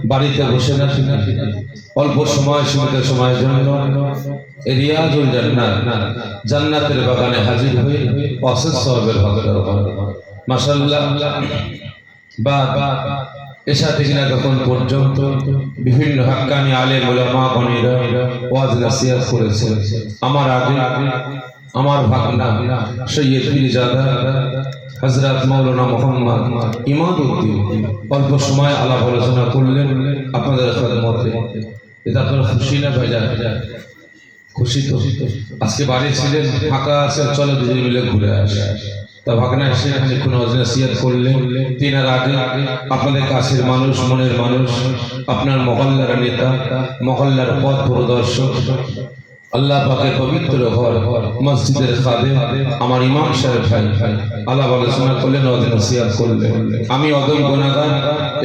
বাড়িতে বসে না অল্প সময় সীমিত সময়ের জন্য রিয়াজুল জান্নাত জান্নাতের বাগানে হাজির হয়ে অশেষ সওয়াবের হকদার হন। মাশাআল্লাহ। বা এশা থেকে না তখন পর্যন্ত বিভিন্ন হাক্কানি আলেম উলামা গণীরা ওয়াজ নাসিহত করেছেন। আমার আগে আমার ভাগনা সৈয়দ পীরজাদা হযরত মাওলানা মুহাম্মদ ইমাদউদ্দিন অল্প সময় আলাপ আলোচনা করলেন আপনাদের খেদমতে। এটা আপনারা খুশি না ভাইজান? খুশি তো? আজকে বাড়ি ছিলেন, ফাঁকা আছে, চলো দুজনে মিলে ঘুরে আসে। তা ভাগনা এসে খানিকক্ষণ ওয়াজ নাসিহত করলেন। তিনার আগে আপনাদের কাছের মানুষ, মনের মানুষ, আপনার মহল্লার নেতা, মহল্লার পথ প্রদর্শক, আল্লাহ পাকের পবিত্র ঘর মসজিদের খাদেম আমার ইমাম সাহেব ভাই আলাপ আলোচনা করলেন, ওয়াজ নাসিহত করলেন। আমি অদম গুনাহগার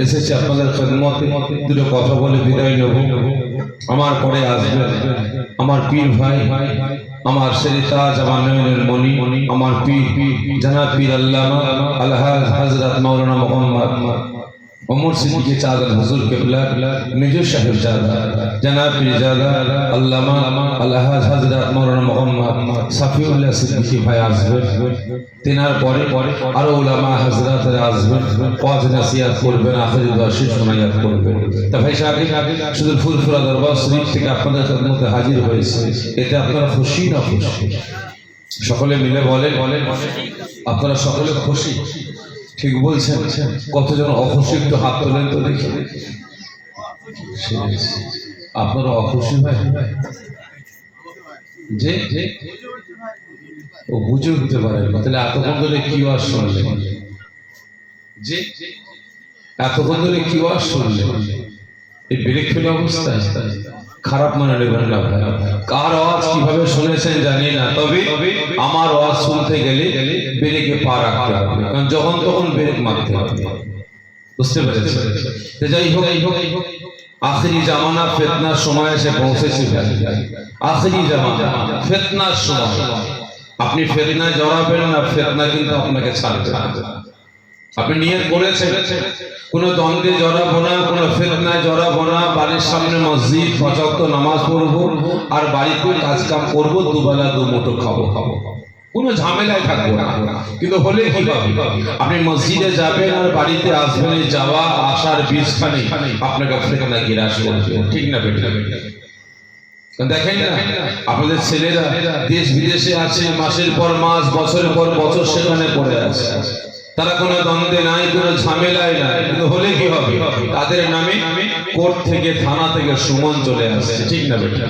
এসেছি আপনাদের খেদমতে, দুটো কথা বলে বিদায় নেব। আমার পরে আসবেন আমার পীর ভাই, আমার শেরিতাজ, আমার নয়নের মণি, আমার পীর জানাব পীর আল্লামা আলহাজ হযরত মাওলানা মুহাম্মদ ওমর সিদ্দিকী চাঁদ হুজুর কিবলা মেজর সাহেব জানাব পীরজাদা আল্লামা আলহাজ হযরত মাওলানা মুহাম্মদ সাফিউল্লাহ সিদ্দিকী ভাই আসবেন। তিনার পরে আরো উলামা হযরতরা আসবেন, ওয়াজ নাসিহত করবেন, আখিরি দোয়া শেষ মোনাজাত করবেন। তা ভাই সাহেব শুধু ফুরফুরা দরবার শরীফ থেকে আপনাদের খেদমতে হাজির হয়েছে, এতে আপনারা খুশি না খুশি? সকলে মিলে বলেন আপনারা সকলে খুশি? ঠিক বলছেন? কতজন অখুশি একটু হাত তোলেন তো দেখি। আপনারা অখুশি ভাই? যে ও বুঝে উঠতে পারে, তাহলে এতক্ষণ ধরে কি ওয়াজ শুনলেন? যে এতক্ষণ ধরে কি ওয়াজ শুনলেন? এই ব্রেক ফেলে অবস্থায় খারাপ মনে নেবেন না ভাই। কার ওয়াজ কিভাবে শুনেছেন জানি না, তবে আমার ওয়াজ শুনতে গেলে ব্রেকে পা রাখতে হবে, কারণ যখন তখন ব্রেক মারতে হবে। বুঝতে পেরেছেন? যাই হোক, আখিরি জামানা ফিতনার সময় এসে পৌঁছেছি ভাই। আখিরি জামানা ফিতনার সময়, আপনি ফিতনায় জড়াবেন না, ফিতনা কিন্তু আপনাকে ছাড়বে না। আপনি নিয়ত করেছেন কোনো দ্বন্দ্বে জড়াবো না, কোনো ফিতনায় জড়াবো না, বাড়ির সামনে মসজিদ, ৫ ওয়াক্ত নামাজ পড়বো আর বাড়িতে কাজ কাম করবো, দুবেলা দুমুঠো খাবো, কোনো ঝামেলায় থাকবো না। কিন্তু হলে কি হবে? আপনি মসজিদে যাবেন আর বাড়িতে আসবেন, যাওয়া আসার বীজখানে আপনাকে ফিতনা গ্রাস করবে। ঠিক না বেটা? দেখেন না আপনাদের ছেলেরা দেশ বিদেশে আছে, মাসের পর মাস, বছরের পর বছর সেখানে পড়ে আছে, তারা কোনো দ্বন্দ্বে নাই, কোনো ঝামেলায় নাই। কিন্তু হলে কি হবে? তাদের নামে কোর্ট থেকে, থানা থেকে সুমন চলে আসছে। ঠিক না বেটা?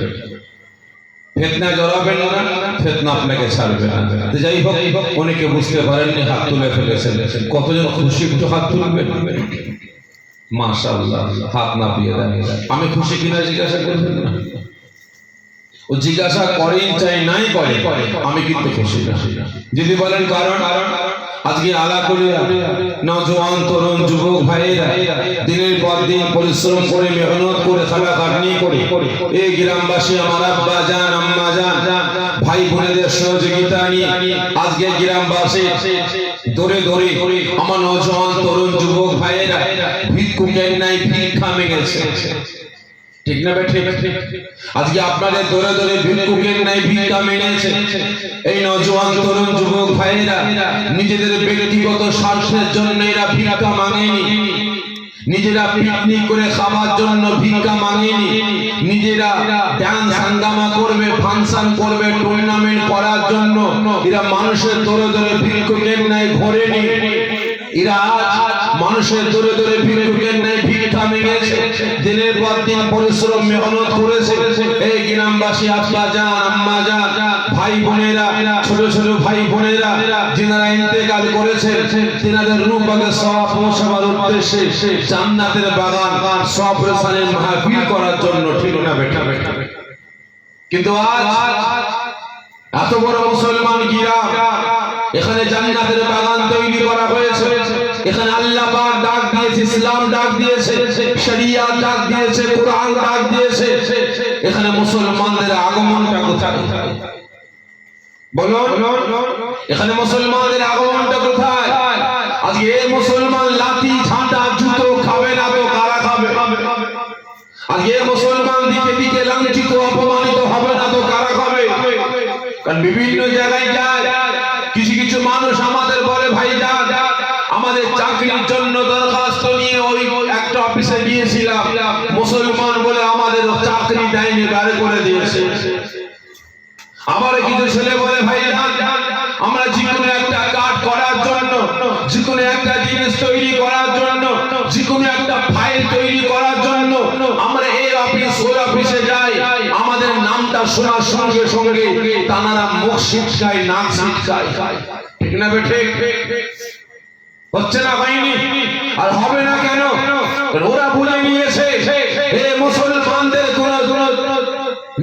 ফিতনা জড়াবেন না, ফিতনা আপনাকে ছাড়বে না। যাই হোক, অনেকে বুঝতে পারেননি, হাত তুলে ফেলেছেন। কতজন খুশি একটু হাত তুলবেন? মাশাআল্লাহ, হাত না পেয়ে দেন। আমি খুশি কিনা জিজ্ঞাসা করবেন না, ও জিজ্ঞাসা করেন চাই নাই করে, আমি কিন্তু খুশি না। যদি বলেন কারণ, আজকে আলাকুলিয়া নওজোয়ান তরুণ যুবক ভাইয়েরা দিনের পর দিন পরিশ্রম করে, মেহনত করে, খাটাখাটনি করে এই গ্রামবাসী, আমার আব্বা জান, আম্মা জান, ভাই বোনেদের সহযোগিতা নিয়ে আজকে গ্রামবাসী দৌড়ে দৌড়ে আমার নওজোয়ান তরুণ যুবক ভাইয়েরা ভিক্ষুকের নাই ভিক্ষা মেগেছে। ঠিক না বেঠে? আজকে আপনাদের দৌড়ে দৌড়ে ভিক্ষুকের নাই ভিক্ষা মেনেছে। এই নওজোয়ান তরুণ যুবক ভাইয়েরা নিজেদের ব্যক্তিগত স্বার্থের জন্য এরা ভিক্ষা মাঙেনি, নিজেরা পিকনিক করে খাবার জন্য ভিক্ষা মাঙেনি, নিজেরা ডান্স হাঙ্গামা করবে, ফাংশন করবে, টুর্নামেন্ট করার জন্য এরা মানুষের দৌড়ে দৌড়ে ভিক্ষুকের নাই ঘোরেনি। এরা মানুষের দৌড়ে দৌড়ে ভিক্ষুকের নাই ভিক্ষা মেঙেছে, দিনের পর দিন পরিশ্রম মেহনত করেছে। এই গ্রামবাসী আব্বা জান, আম্মা জান, ভাই বোনেরা, ছোট ছোট ভাই বোনেরা যিনারা ইন্তেকাল করেছেন, তিনাদের রূহ পাকে সওয়াব পৌঁছাবার উদ্দেশ্যে জান্নাতের বাগান সবরেসানের মাহফিল করার জন্য। ঠিক না বেটা? কিন্তু আজ এত বড় মুসলমান গ্রাম, এখানে জান্নাতের বাগান তৈরি করা হয়েছে। এখানে আল্লাহ পাক ডাক দিয়েছে, ইসলাম ডাক দিয়েছে, শরিয়াত ডাক দিয়েছে, কোরআন ডাক দিয়েছে। এখানে মুসলমানদের আগমনটা কোথায়? বলুন, এখানে মুসলমানদের আগমনটা কোথায়? আজকে এই মুসলমান লাঠি ঝাঁটা জুতো খাবে না তো কারা খাবে? আর ये মুসলমান দিকে দিকে লাঞ্ছিত অপমানিত হবে না তো কারা হবে? কারণ বিভিন্ন জায়গায় যায় কিছু কিছু মানুষ আমাদের বলে ভাইজান আমাদের চাকরির জন্য দরখাস্ত নিয়ে ওই একটা অফিসে গিয়েছিলাম, মুসলমান বলে আমাদের চাকরি দেয়নি, বের করে দিয়েছে। আবার কিছু ছেলে বলে ভাইজান আমরা যেকোনো একটা কাজ করার জন্য, যেকোনো একটা জিনিস তৈরি করার জন্য, যেকোনো একটা ফাইল তৈরি করার জন্য আমরা এই অফিস ওই অফিসে যাই, আমাদের নামটা শোনার সঙ্গে সঙ্গে তানারা মুখ ছিটকায়, নাক ছিটকায়। ঠিক না বেঠে? হচ্ছে না হয়নি? আর হবে না কেন? ওরা ভুলে নিয়েছে এই মুসলমানদের কোন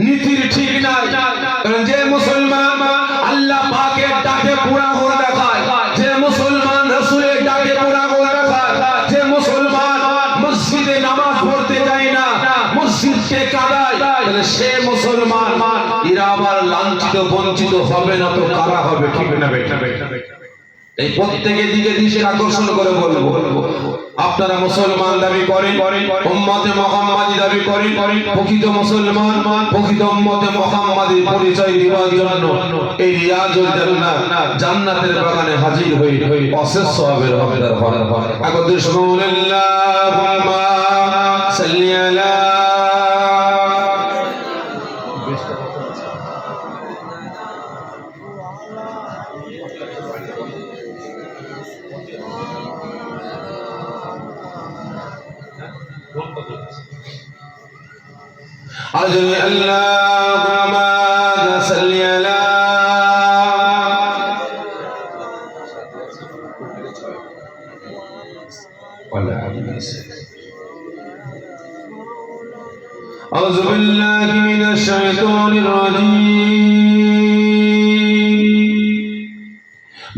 নীতির ঠিক নাই। কারণ যে মুসলমান আল্লাহ পাকের ডাকে পুরা করে দেখায়, যে মুসলমান রাসূলের ডাকে পুরা করে দেখায়, যে মুসলমান মসজিদে নামাজ পড়তে যায় না, মসজিদকে কাঁদায়, তাহলে সে মুসলমান এরা আবার লাঞ্ছিত বঞ্চিত হবে না তো কারা হবে? ঠিক না বেটা? এই প্রত্যেকের দিকে দৃষ্টি আকর্ষণ করে বলবো, আপনারা মুসলমান দাবি করেন, উম্মতে মুহাম্মাদি দাবি করেন, প্রকৃত মুসলমান প্রকৃত উম্মতে মুহাম্মাদির পরিচয় দেওয়ার জন্য এই রিয়াজুল জান্নাহ জান্নাতের বাগানে হাজির হই অশেষ সওয়াবের হকদার হন। আকবর সাল্লাল্লাহুম্মা সাল্লি আলা أجل اللهم صل على وعلى آله وسلم. أعوذ بالله من الشيطان الرجيم.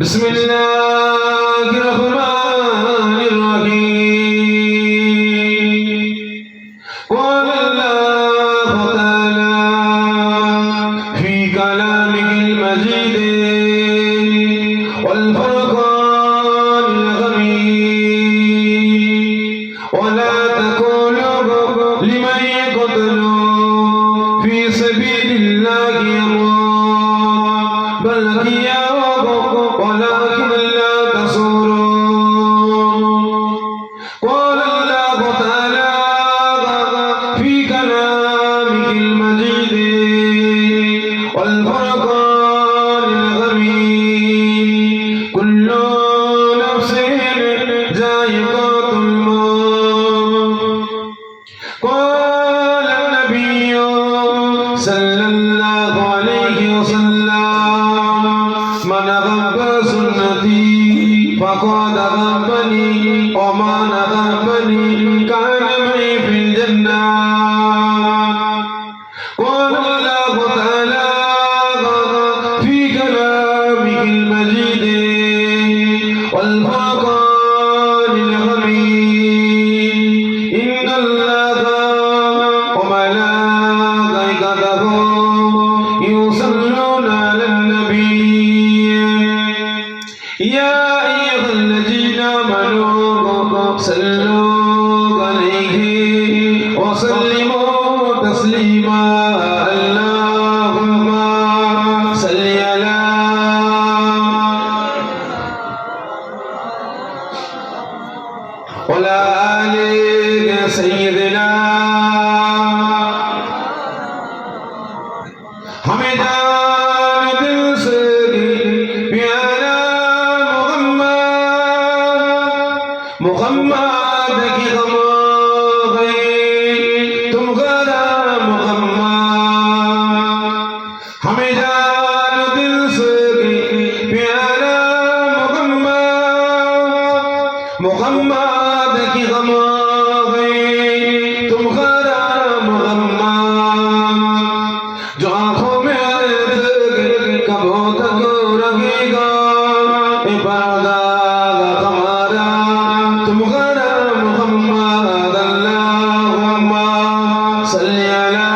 بسم الله الرحمن الرحيم. قال الله تعالى في كلامه المجيد والفرقان الحميد ولا تقولوا لمن يقتل في سبيل الله أموات بل أحياء ولكن لا تشعرون. قال الله تعالى في كلامه المجيد والفرقان الحميد كل نفس ذائقة الموت. قال النبي صلى الله عليه وسلم من أحب سنتي فقد أحبني ومن أحبني كان معي في الجنة. قال الله تعالى في كلامه المجيد والفرقان الحميد إن الله وملائكته يصلون على النبي يا أيها الذين آمنوا صلوا عليه وسلموا تسليما. اللهم صل على وعلى آل سيدنا हमें जान दिल से प्यारा मोहम्मद की गम गए तुम गरा मोहम्मद. हमें जान दिल से प्यारा मोहम्मद की गम गए तुम गरा मोहम्मद. जो आँखों में कब तक रहेगा ये पर्दा हमारा तुम गरा मोहम्मद. अल्लाहुम्मा सल्ली अला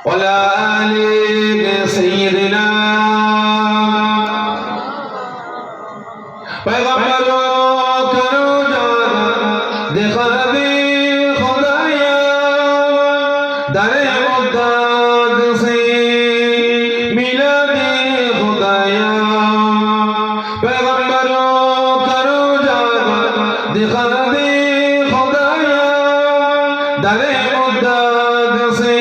वला आलि सय्यिदिना पैगंबरों करो जाना दिखा दे खुदाया दरे मुद्दत से मिला दे खुदाया पैगंबरों करो जाना दिखा दे खुदाया दरे मुद्दत से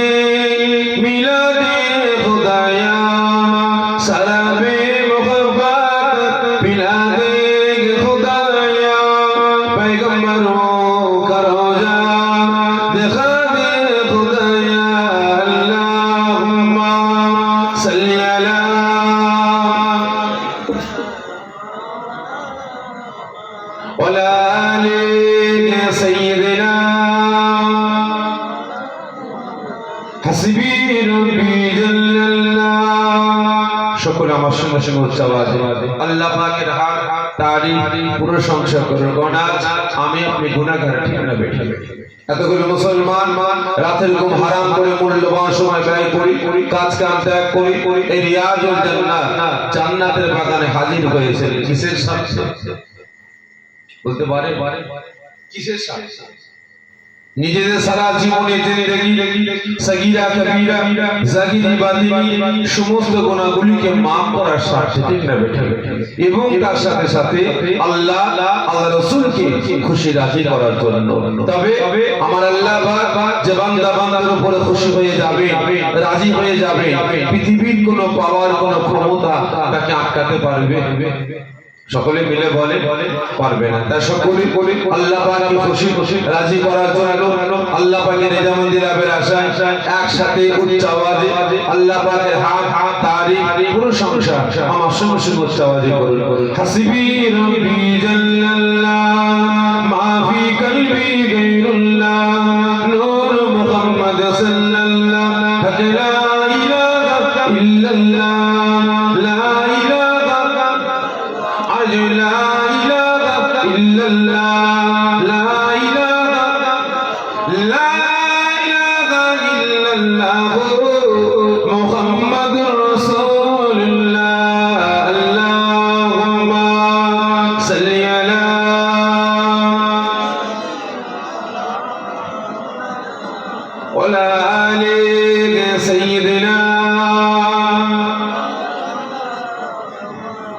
मिला दे खुदाया शराबे मोहब्बत पिला दे खुदाया पैगंबरों करो जा दिखा दे खुदाया अल्लाहुम्मा सल्ली अला वला आले सय्यिदना हस्बी रब्बी जल्लाल्लाह शुक्र আমার সঙ্গে সঙ্গে উচ্চ আওয়াজে আল্লাহ পাকের হাক তারিফ প্রশংসা করুন গনাজ আমি আপনি গুনাহগার ঠিক না বেঠে এতগুলো মুসলমান রাতের ঘুম হারাম করে মূল্যবান সময় ব্যয় করি কাজ কাম ত্যাগ করি এই রিয়াজুল জান্নাত জান্নাতের বাগানে হাজির হয়েছে কিসের সাথে বলতে পারে কিসের সাথে নিজেদের সারা জীবনে জিন্দেগি সগীরা কবীরা জাগিরি বাতিনি সমস্ত গুনাহগুলিকে maaf করার সাথে ঠিক না বেঠে এবং তার সাথে সাথে আল্লাহ রাসূলকে খুশি রাজি করার জন্য তবে আমার আল্লাহ পাক যে বান্দা বান্দার উপরে খুশি হয়ে যাবে রাজি হয়ে যাবে পৃথিবীর কোনো পাওয়ার কোনো ক্ষমতা তাকে আটকাতে পারবে সকলে মিলে বলে পারবে না তাই সকলে বলি আল্লাহ পাককে খুশি রাজি করার জন্য আল্লাহ পাকের রেজামন্দি লাভের আশায় একসাথে উচ্চ আওয়াজে আল্লাহ পাকের হাক তারিফ প্রশংসা আমার সঙ্গে সঙ্গে উচ্চ আওয়াজে করুন হাসবি রব্বি জাল্লাল্লাহ মা ফি কলবি গায়রুল্লাহ নূর মুহাম্মদ সাল্লাল্লাহ লা ইলাহা ইল্লাল্লাহ লা لا إله إلا الله لا إله إلا الله محمد رسول الله اللهم صل على وعلى آل سيدنا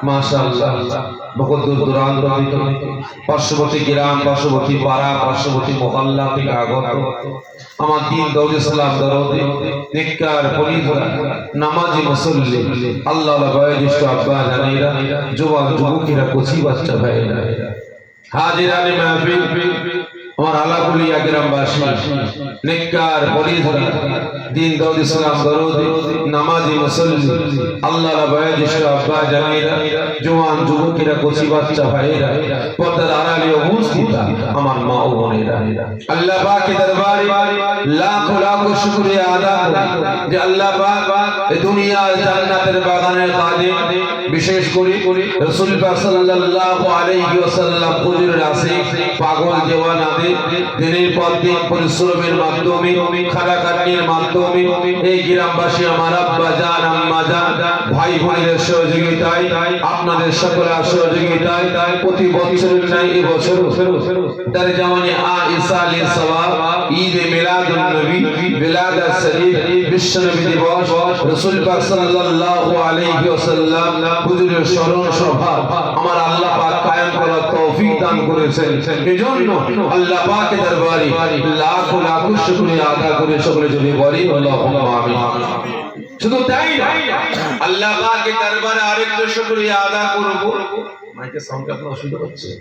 মাশাআল্লাহ বহুত দূর দূরান্ত থেকে পার্শ্ববর্তী গ্রাম পার্শ্ববর্তী পাড়া পার্শ্ববর্তী মহল্লা থেকে আগত আমার দিন দৌল ইসলাম দরদে নেককার পরিধরা নামাজি মুসল্লি আল্লাহর বয়োজ্যেষ্ঠ আব্বা জানেরা যুবক যুবতীরা কচি বাচ্চা ভাইরা হাজিরানে মাহফিল আমার আলাকুলিয়া গ্রামবাসী নেককার পরিধরা দিন দৌল ইসলাম দরদে নামাজি মুসল্লি আল্লাহর বয়োজ্যেষ্ঠ আব্বা জানেরা জওয়ান যুবকেরা কচি বাচ্চা ভাইরা পর্দার আড়ালে উপস্থিত আমার মা ও বোনেরা আল্লাহ পাকের দরবারে লাখ লাখ শুকরিয়া আদা করি যে আল্লাহ পাক এই দুনিয়ার জান্নাতের বাগানের কাজে বিশেষ করে রাসূল পাক সাল্লাল্লাহু আলাইহি ওয়াসাল্লাম হুজুরের আশিক পাগল দেওয়ানাদের দিনের পর দিন পরিশ্রমের মাধ্যমে খাটাখাটনির মাধ্যমে এই গ্রামবাসী আমার আব্বা জান আম্মা জান ভাই বোনেদের সহযোগিতায় আপনাদের সকলের সহযোগিতায় প্রতি বছরের ন্যায় এই বছর তার জামানে ইসালে সওয়াব ঈদ মিলাদুন নবী বিলাদাত শরীফ বিশ্ব নবী দিবস রাসূল পাক সাল্লাল্লাহু আলাইহি ওয়াসাল্লাম হুজুরের স্মরণ সভা আমার আল্লাহ পাক কায়েম করার তৌফিক দান করেছেন এজন্য আল্লাহ পাকের দরবারে লাখ লাখ শুকরিয়া আদা করে সকলে যদি বলি আল্লাহুম্মা আমিন শুধু তাই না আল্লাহ পাকের দরবারে আরেকটু শুকরিয়া আদা করব মাইকে সাউন্ড আপনারা শুনতে পাচ্ছেন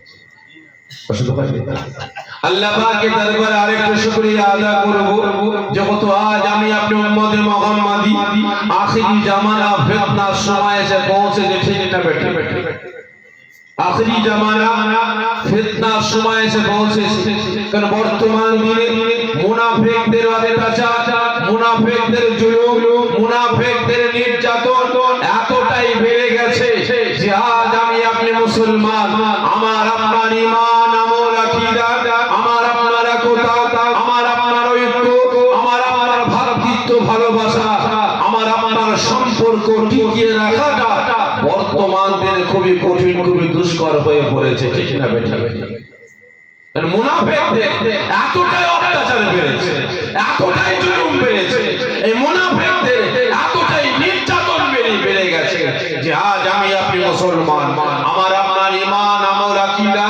আল্লাহ পাকের দরবারে আরেকটু শুকরিয়া আদা করব যত আজ আমি আপনি উম্মতে মুহাম্মাদি আখিরি জামানা ফিতনার সময় এসে পৌঁছেছে ঠিক না বেঠে আখিরি জামানা ফিতনার সময় এসে পৌঁছেছে কারণ বর্তমান দিনে মুনাফিকদের অত্যাচার মুনাফিকদের জুলুম মুনাফিকদের নির্যাতন এতটাই বেড়ে গেছে যে আজ আমি আপনি মুসলমান আমার আপনার ঈমান আমল আকীদা আমার আপনার একতা আমার আপনার ঐক্য আমার আপনার ভ্রাতৃত্ব ভালোবাসা আমার আপনার সম্পর্ক টিকিয়ে রাখাটা বর্তমান দিনে খুবই কঠিন খুবই দুষ্কর রুচিকর হয়ে পড়েছে, ঠিক না বেটা? মুনাফিকদের এতটাই অত্যাচার বেড়েছে, এতটাই জুলুম বেড়েছে, এই মুনাফিকদের এতটাই নির্যাতন বেড়ে গেছে যে আজ আমি আপনি মুসলমান, আমার আপনার ঈমান, আমল, আকীদা,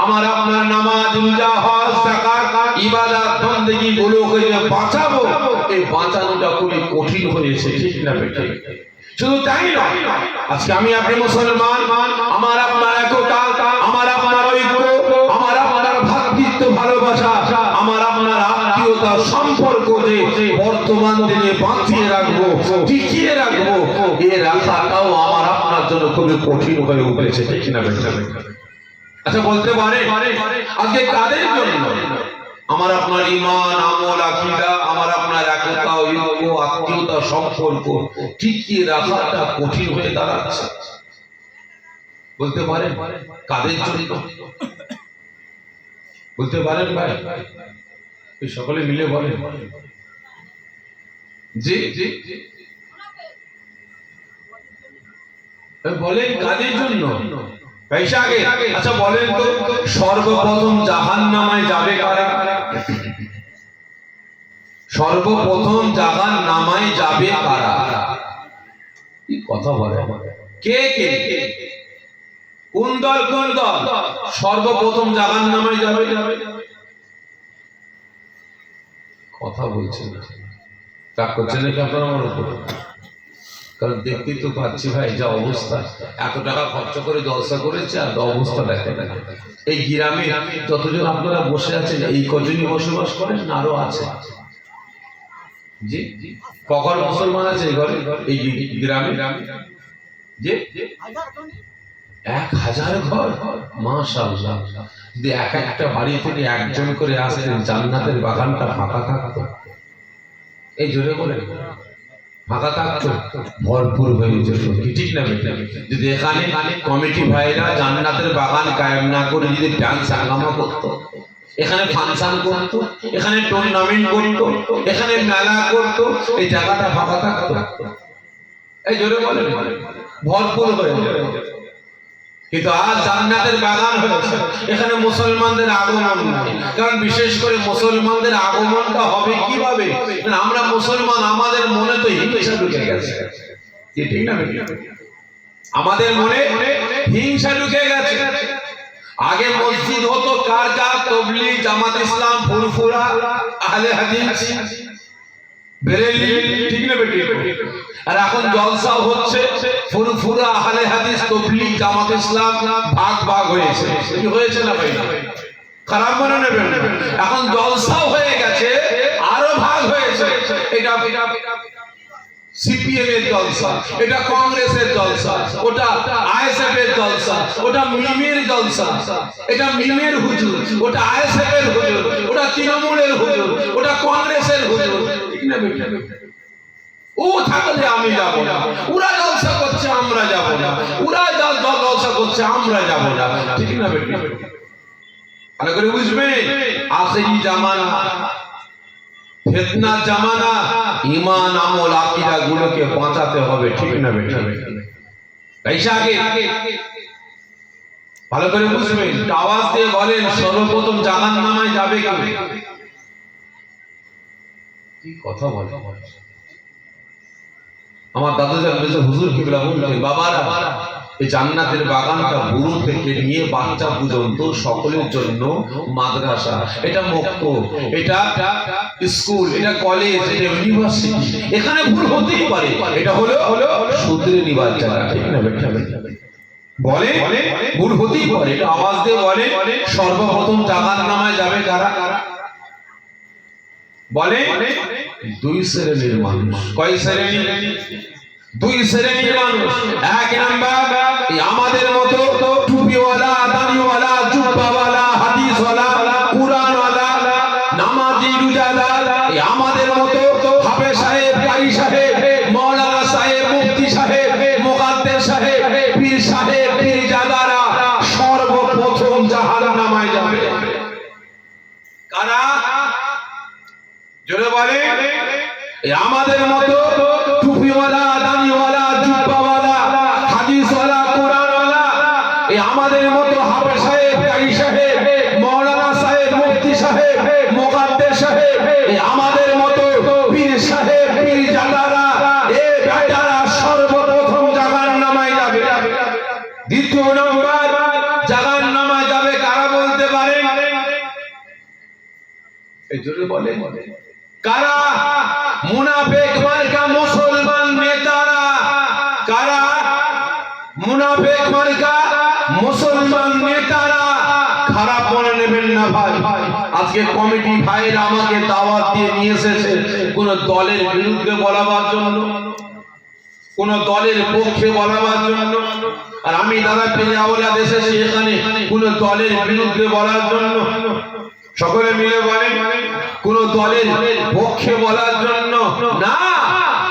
আমার আপনার নামাজ, রোজা, হজ, যাকাত, ইবাদত, বندگی গুলোকে যে বাঁচাবো, এই বাঁচানোটা খুবই কঠিন হয়েছে, ঠিক না বেটা? শুধু তাই নয়, আজকে আমি আপনি মুসলমান, আমার আপনার একতা, আমার আপনার ঐক্য, আমার আপনার ভ্রাতৃত্ব ভালোবাসা, আমার আপনার আত্মীয়তা সম্পর্ক যে বর্তমান দিনে বাঁচিয়ে রাখবো, টিকিয়ে রাখবো, এ রাখাটাও আমার আপনার জন্য খুবই কঠিন হয়ে উঠেছে, ঠিক না বেটা? আচ্ছা বলতে পারে আজকে কাদের জন্য আমার আপনার ঈমান, আমল, আকীদা, আমার আপনার একতা, ঐক্য, আত্মীয়তা সম্পর্ক টিকিয়ে রাখাটা কঠিন হয়ে দাঁড়াচ্ছে? বলতে পারেন কাদের জন্য? বলতে পারেন ভাই? সকলে মিলে বলেন। জি জি বলেন কাদের জন্য? পয়সা আগে। আচ্ছা বলেন তো সর্বপ্রথম জাহান্নামায় যাবে কারা? সর্বপ্রথম জাহান্নামায় যাবে কারা? কি কথা বলে? কে কে? কোন দল কোন দল সর্বপ্রথম জাহান্নামায় যাবে? কথা বলছেন না, রাগ করছেন নাকি আপনারা আমার উপর? কারণ দেখতেই তো পাচ্ছি ভাই যা অবস্থা, এত টাকা খরচ করে জলসা করেছে আর অবস্থা দেখেন। এই গ্রামে যতজন আপনারা বসে আছেন এই কজনই বসবাস করেন না আরো আছে? জি কখন মুসলমান আছে এই ঘরে, এই গ্রামে? জি 1000 ঘর, মাশাআল্লাহ। যদি এক একটা বাড়ি থেকে একজন করে আসতেন, জান্নাতের বাগানটা ফাঁকা থাকতো। এই জোরে বলেন, ফাঁকা থাকতো, ভরপুর হয়ে যেত, ঠিক না বেটা? যদি এখানে কমিটি ভাইরা জান্নাতের বাগান কায়েম না করে যদি ডান্স হাঙ্গামা করতো, এখানে ফাংশন করতো, এখানে টুর্নামেন্ট করতো, এখানে মেলা করতো, এই জায়গাটা ফাঁকা থাকতো? এই জোরে বলেন, ভরপুর হয়ে যেত। কিন্তু আজ জান্নাতের বাগান হয়েছে, এখানে মুসলমানদের আগমন নাই। কারণ বিশেষ করে মুসলমানদের আগমনটা হবে কিভাবে? আমরা মুসলমান, আমাদের মনে তো হিংসা ঢুকে গেছে, ঠিক না? আমাদের মনে হিংসা ঢুকে গেছে। আগে মসজিদ হতো কার কার? তাবলীগ, জামাত ইসলাম, ফুরফুরা, আহলে হাদিস, বেরেলি, ঠিক না বেটি? আর এখন জলসা হচ্ছে ফুরফুরা, আহলে হাদিস, তাবলীগ, জামাত ইসলাম ভাগ ভাগ হয়েছে। কি হয়েছে না ভাই? খারাপ মনে নেবেন, এখন জলসাও হয়ে গেছে, আরো ভাগ হয়েছে। এটা সিপিএম এর জলসা, এটা কংগ্রেসের জলসা, ওটা আইএসএফ এর জলসা, ওটা মিমের জলসা, এটা মিমের হুজুর, ওটা আইএসএফ এর হুজুর, ওটা তৃণমূলের হুজুর, ওটা কংগ্রেসের হুজুর, ঠিক না বেটা? ও থাকলে আমি যাব না, ওরা জলসা করছে আমরা যাব না, ওরা জলসা করছে আমরা যাব না, ঠিক না বেটা? ভালো করে বুঝবে, আখিরি জামানা, ফিতনার জামানা, ঈমান, আমল, আকীদা গুলোকে বাঁচাতে হবে, ঠিক না বেটা? পয়সা আগে। ভালো করে বুঝবেন, আওয়াজ দিয়ে বলেন সর্বপ্রথম জাহান্নামায় যাবে কে? কি কথা বলে? আমার দাদাজান মেজর হুজুর কিবলা বলতেন, বাবারা এই জান্নাতের বাগানটা বুড়ো থেকে নিয়ে বাচ্চা পর্যন্ত সকলের জন্য মাদ্রাসা, এটা মক্তব, এটা স্কুল, এটা কলেজ, এটা ইউনিভার্সিটি। এখানে ভুল হতেই পারে, এটা হলো শুধরে নিবার জায়গা, ঠিক না বেটা? বলে ভুল হতেই পারে, এটা আওয়াজ দিয়ে বলে সর্বপ্রথম জাহান্নামায় যাবে কারা? বলে দুই শ্রেণীর মানুষ। কয় শ্রেণী? দুই শ্রেণীর মানুষ। এক নাম্বার আমাদের মতো টুপিওয়ালা, দাড়িওয়ালা, জুব্বাওয়ালা, হাদিসওয়ালা, কুরআনওয়ালা, নামাজি, রোজাদার, আমাদের মতো হাফেজ সাহেব, কারি সাহেব, মাওলানা সাহেব, মুফতি সাহেব, মুকাদ্দেস সাহেব, পীর সাহেব, পীরজাদারা সর্বপ্রথম জাহান্নামায় যাবে। কারা? জোরে বলে। আমাদের মতো টুপিওয়ালা, দাড়িওয়ালা, জুব্বাওয়ালা, হাদিসওয়ালা, কুরআনওয়ালা, আমাদের মতো হাফেজ সাহেব, কাজী সাহেব, মাওলানা সাহেব, মুফতি সাহেব, মুকাদ্দেস সাহেব, আমাদের মতো পীর সাহেব, পীর জাদারা, এ বেটারা সর্বপ্রথম জাহান্নামে যাবে। দ্বিতীয় নম্বর জাহান্নামে যাবে কারা বলতে পারেন? এই জোরে বলে কারা? মুনাফিক মার্কা মুসলমান নেতারা। কারা? মুনাফিক মার্কা মুসলমান নেতারা। খারাপ মনে নেবেন না ভাই, আজকে কমিটি ভাইরা আমাকে দাওয়াত দিয়ে নিয়ে এসেছে কোন দলের বিরুদ্ধে বলাবার জন্য, কোন দলের পক্ষে বলাবার জন্য। আর আমি দাদা পেলে আওলাদ এসেছি এখানে কোন দলের বিরুদ্ধে বলার জন্য। সকলে মিলে বলেন কোন দলের পক্ষে বলার জন্য না।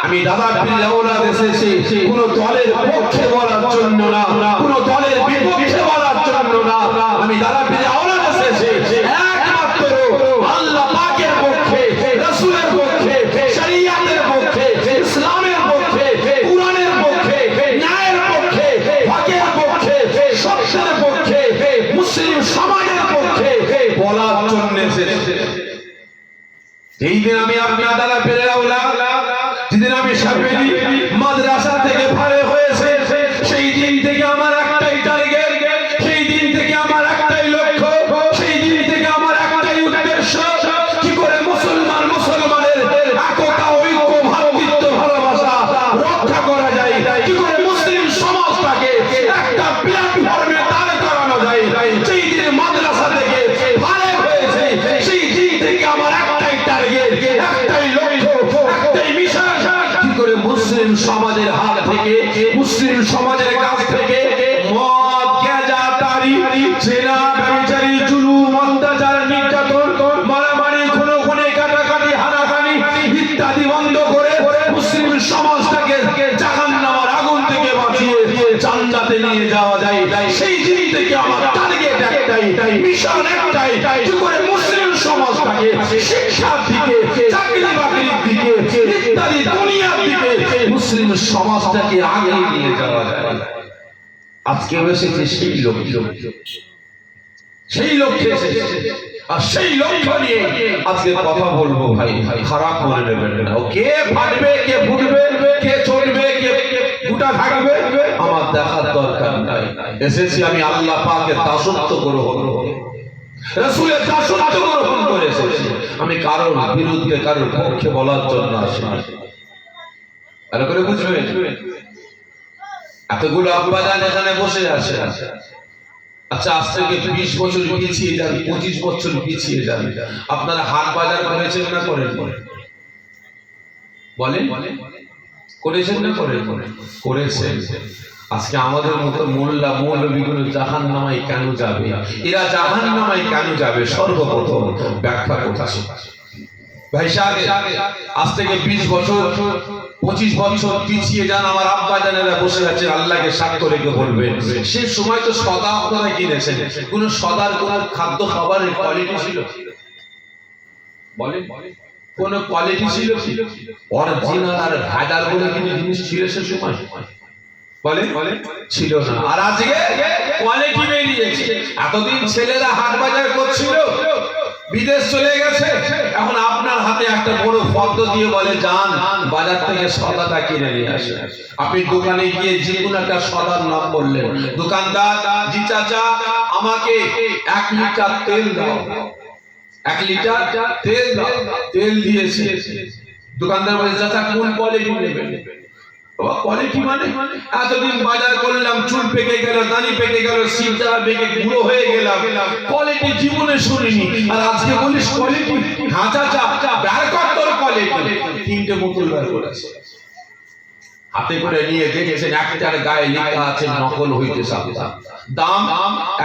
আমি দাদা পেলে আওলাদ এসেছি কোন দলের পক্ষে বলার জন্য না, কোন দলের বিপক্ষে বলার জন্য না। আমি দাদা পেলে আওলাদ এসেছি একমাত্র আল্লাহ পাকের পক্ষে, রাসূলের পক্ষে, শরীয়তের পক্ষে, ইসলামের পক্ষে, কুরআনের পক্ষে, ন্যায়ের পক্ষে, হকের পক্ষে, সত্যের পক্ষে, মুসলিম সমাজের পক্ষে বলার জন্য এসেছি। যেই দিন আমি আপনার দ্বারা পেরে আওলাদ, যেদিন আমি সাবেরি মাদ্রাসা থেকে ফারেগ হয়েছে, সেই দিন থেকে আমার একটাই টার্গেট, সেই দিন থেকে আমার একটাই লক্ষ্য, সেই দিন থেকে আমার একটাই উদ্দেশ্য, কি করে মুসলমান মুসলমানের একতা, ঐক্য, ভাতৃত্ব, ভালোবাসা রক্ষা করা যায়, কি করে মুসলিম সমাজটাকে একটা প্ল্যাটফর্মে দাঁড় করানো যায়। সেই দিন মাদ্রাসা থেকে ফারেগ হয়েছে, সেই দিন থেকে আমার একটাই টার্গেট, একটাই লক্ষ্য, একটাই মিশন, কি করে মুসলিম সমাজের হাত থেকে, মুসলিম সমাজের কাছ থেকে মদ, গাঁজা, তারি, জেনা, ব্যভিচারী, জুলুম, অত্যাচার, নির্যাতন, মারামারি, খুনোখুনি, কাটাকাটি, হানাহানি ইত্যাদি বন্ধ করে মুসলিম সমাজটাকে জাহান্নামের আগুন থেকে বাঁচিয়ে জান্নাতে নিয়ে যাওয়া যায়। সেই দিন থেকে আমার টার্গেট একটাই, মিশন একটাই, কি করে মুসলিম সমাজটাকে শিক্ষার দিকে, চাকরি বাকরির দিকে ইত্যাদি দুনিয়ার দিকে মুসলিম সমাজটাকে আগে নিয়ে যাওয়া যায়। আজকে এসেছে সেই লক্ষ্য, সেই লক্ষ্যে এসেছে, আর সেই লক্ষ্য নিয়ে আজকে কথা বলবো ভাই। খারাপ মনে নেবেন না, কে ফাটবে, কে ফুটবে, কে চলবে, কে গোটা থাকবে আমার দেখার দরকার নাই। এসেছি আমি আল্লাহ পাকের দাসত্ব গ্রহণ করে, রাসূলের দাসত্ব গ্রহণ করে এসেছি। আমি কারোর বিরুদ্ধে, কারোর পক্ষে বলার জন্য আসিনি। ভালো করে বুঝবেন, এতগুলো আব্বাজান এখানে বসে আছে। আচ্ছা, আজ থেকে 20 বছর পিছিয়ে যান, 25 বছর পিছিয়ে যান, আপনারা হাট বাজার করেছেন না করেন? বলেন করেছেন না করেন? করেছেন। আজকে আমাদের মতো মোল্লা মৌলবীগুলো জাহান্নামে কেন যাবে? এরা জাহান্নামে কেন যাবে? সর্বপ্রথম ব্যাখ্যা করছি ভাই সাহেব। আজ থেকে 20 বছর 25 বছর পিছিয়ে যান, আমার আব্বা জানেরা বসে আছে, আল্লাহকে সাক্ষ্য রেখে বলবেন সে সময় তো সদা আপনারা কিনেছেন, কোন সদার কোন খাদ্য খাবারের কোয়ালিটি ছিল? বলেন কোন কোয়ালিটি ছিল? অরিজিনাল আর ভেজাল বলে কিছু জিনিস ছিল সে সময়? বলেন ছিল না। আর আজকে কোয়ালিটি বেরিয়েছে। এতদিন ছেলেরা হাট বাজার করছিল, বিদেশ চলে গেছে, এখন আপনার হাতে একটা বড় ফর্দ দিয়ে বলে যান বাজার থেকে সদাটা কিনে নিয়ে আসেন। আপনি দোকানে গিয়ে যে কোনো একটা সদার নাম বললেন, দোকানদার জি চাচা আমাকে 1 লিটার তেল দাও, 1 লিটার তেল দাও। তেল দিয়েছে, দোকানদার বলে চাচা কোন কোয়ালিটি নেবেন? কোয়ালিটি মানে এতদিন বাজার করলাম, চুল পেকে গেল, দাড়ি পেকে গেল, সিলটা পেকে গুঁড়ো হয়ে গেলাম, কোয়ালিটি জীবনে শুনিনি, আর আজকে বলিস কোয়ালিটি? হ্যাঁ চাচা বের কর তোর কোয়ালিটি। 3টে বোতল বের করেছে, হাতে করে নিয়ে দেখেছেন একটার গায়ে লেখা আছে নকল হইতে সাবধান, দাম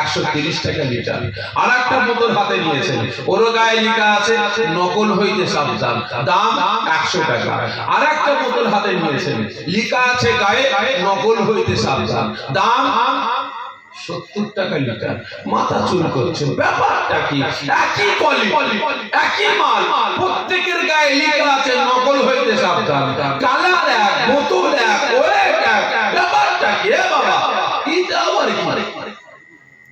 130 টাকা লিটার। আর একটা বোতল হাতে নিয়েছেন, ওর গায়ে লেখা আছে নকল হইতে সাবধান, দাম 100 টাকা। আর একটা বোতল হাতে নিয়েছেন, লেখা আছে গায়ে নকল হইতে সাবধান, দাম 70 টাকা লিটার। মাথা চুল করছে, ব্যাপারটা কি? একই কোয়ালিটি, একই মাল, প্রত্যেকের গায়ে লেখা আছে নকল হইতে সাবধান, কালার এক, বোতল এক, ওয়েট এক, ব্যাপারটা কি? বাবা এটা আবার কি?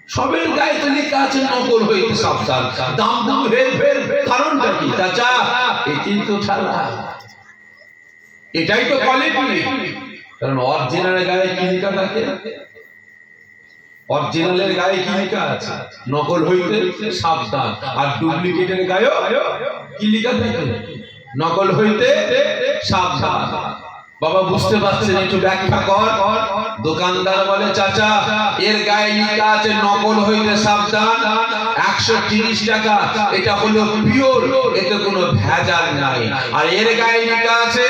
সবের গায়ে তো লেখা আছে নকল হইতে সাবধান, দাম দাম ফের ফের, কারণটা কি চাচা? এটাই তো ঠালা, এটাই তো কোয়ালিটি। কারণ অরিজিনালের গায়ে কি লেখা থাকে? অরিজিনালের গায়ে কি লেখা আছে? নকল হইতে সাবধান। আর ডুপ্লিকেটের গায়ে কি লেখা থাকে? নকল হইতে সাবধান। বাবা বুঝতে পারছেন? একটু ব্যাখ্যা কর। দোকানদার বলে চাচা এর গায়ে লেখা আছে নকল হইতে সাবধান, 130 টাকা, এটা হলো পিওর, এতে কোনো ভেজাল নাই। আর এর গায়ে লেখা আছে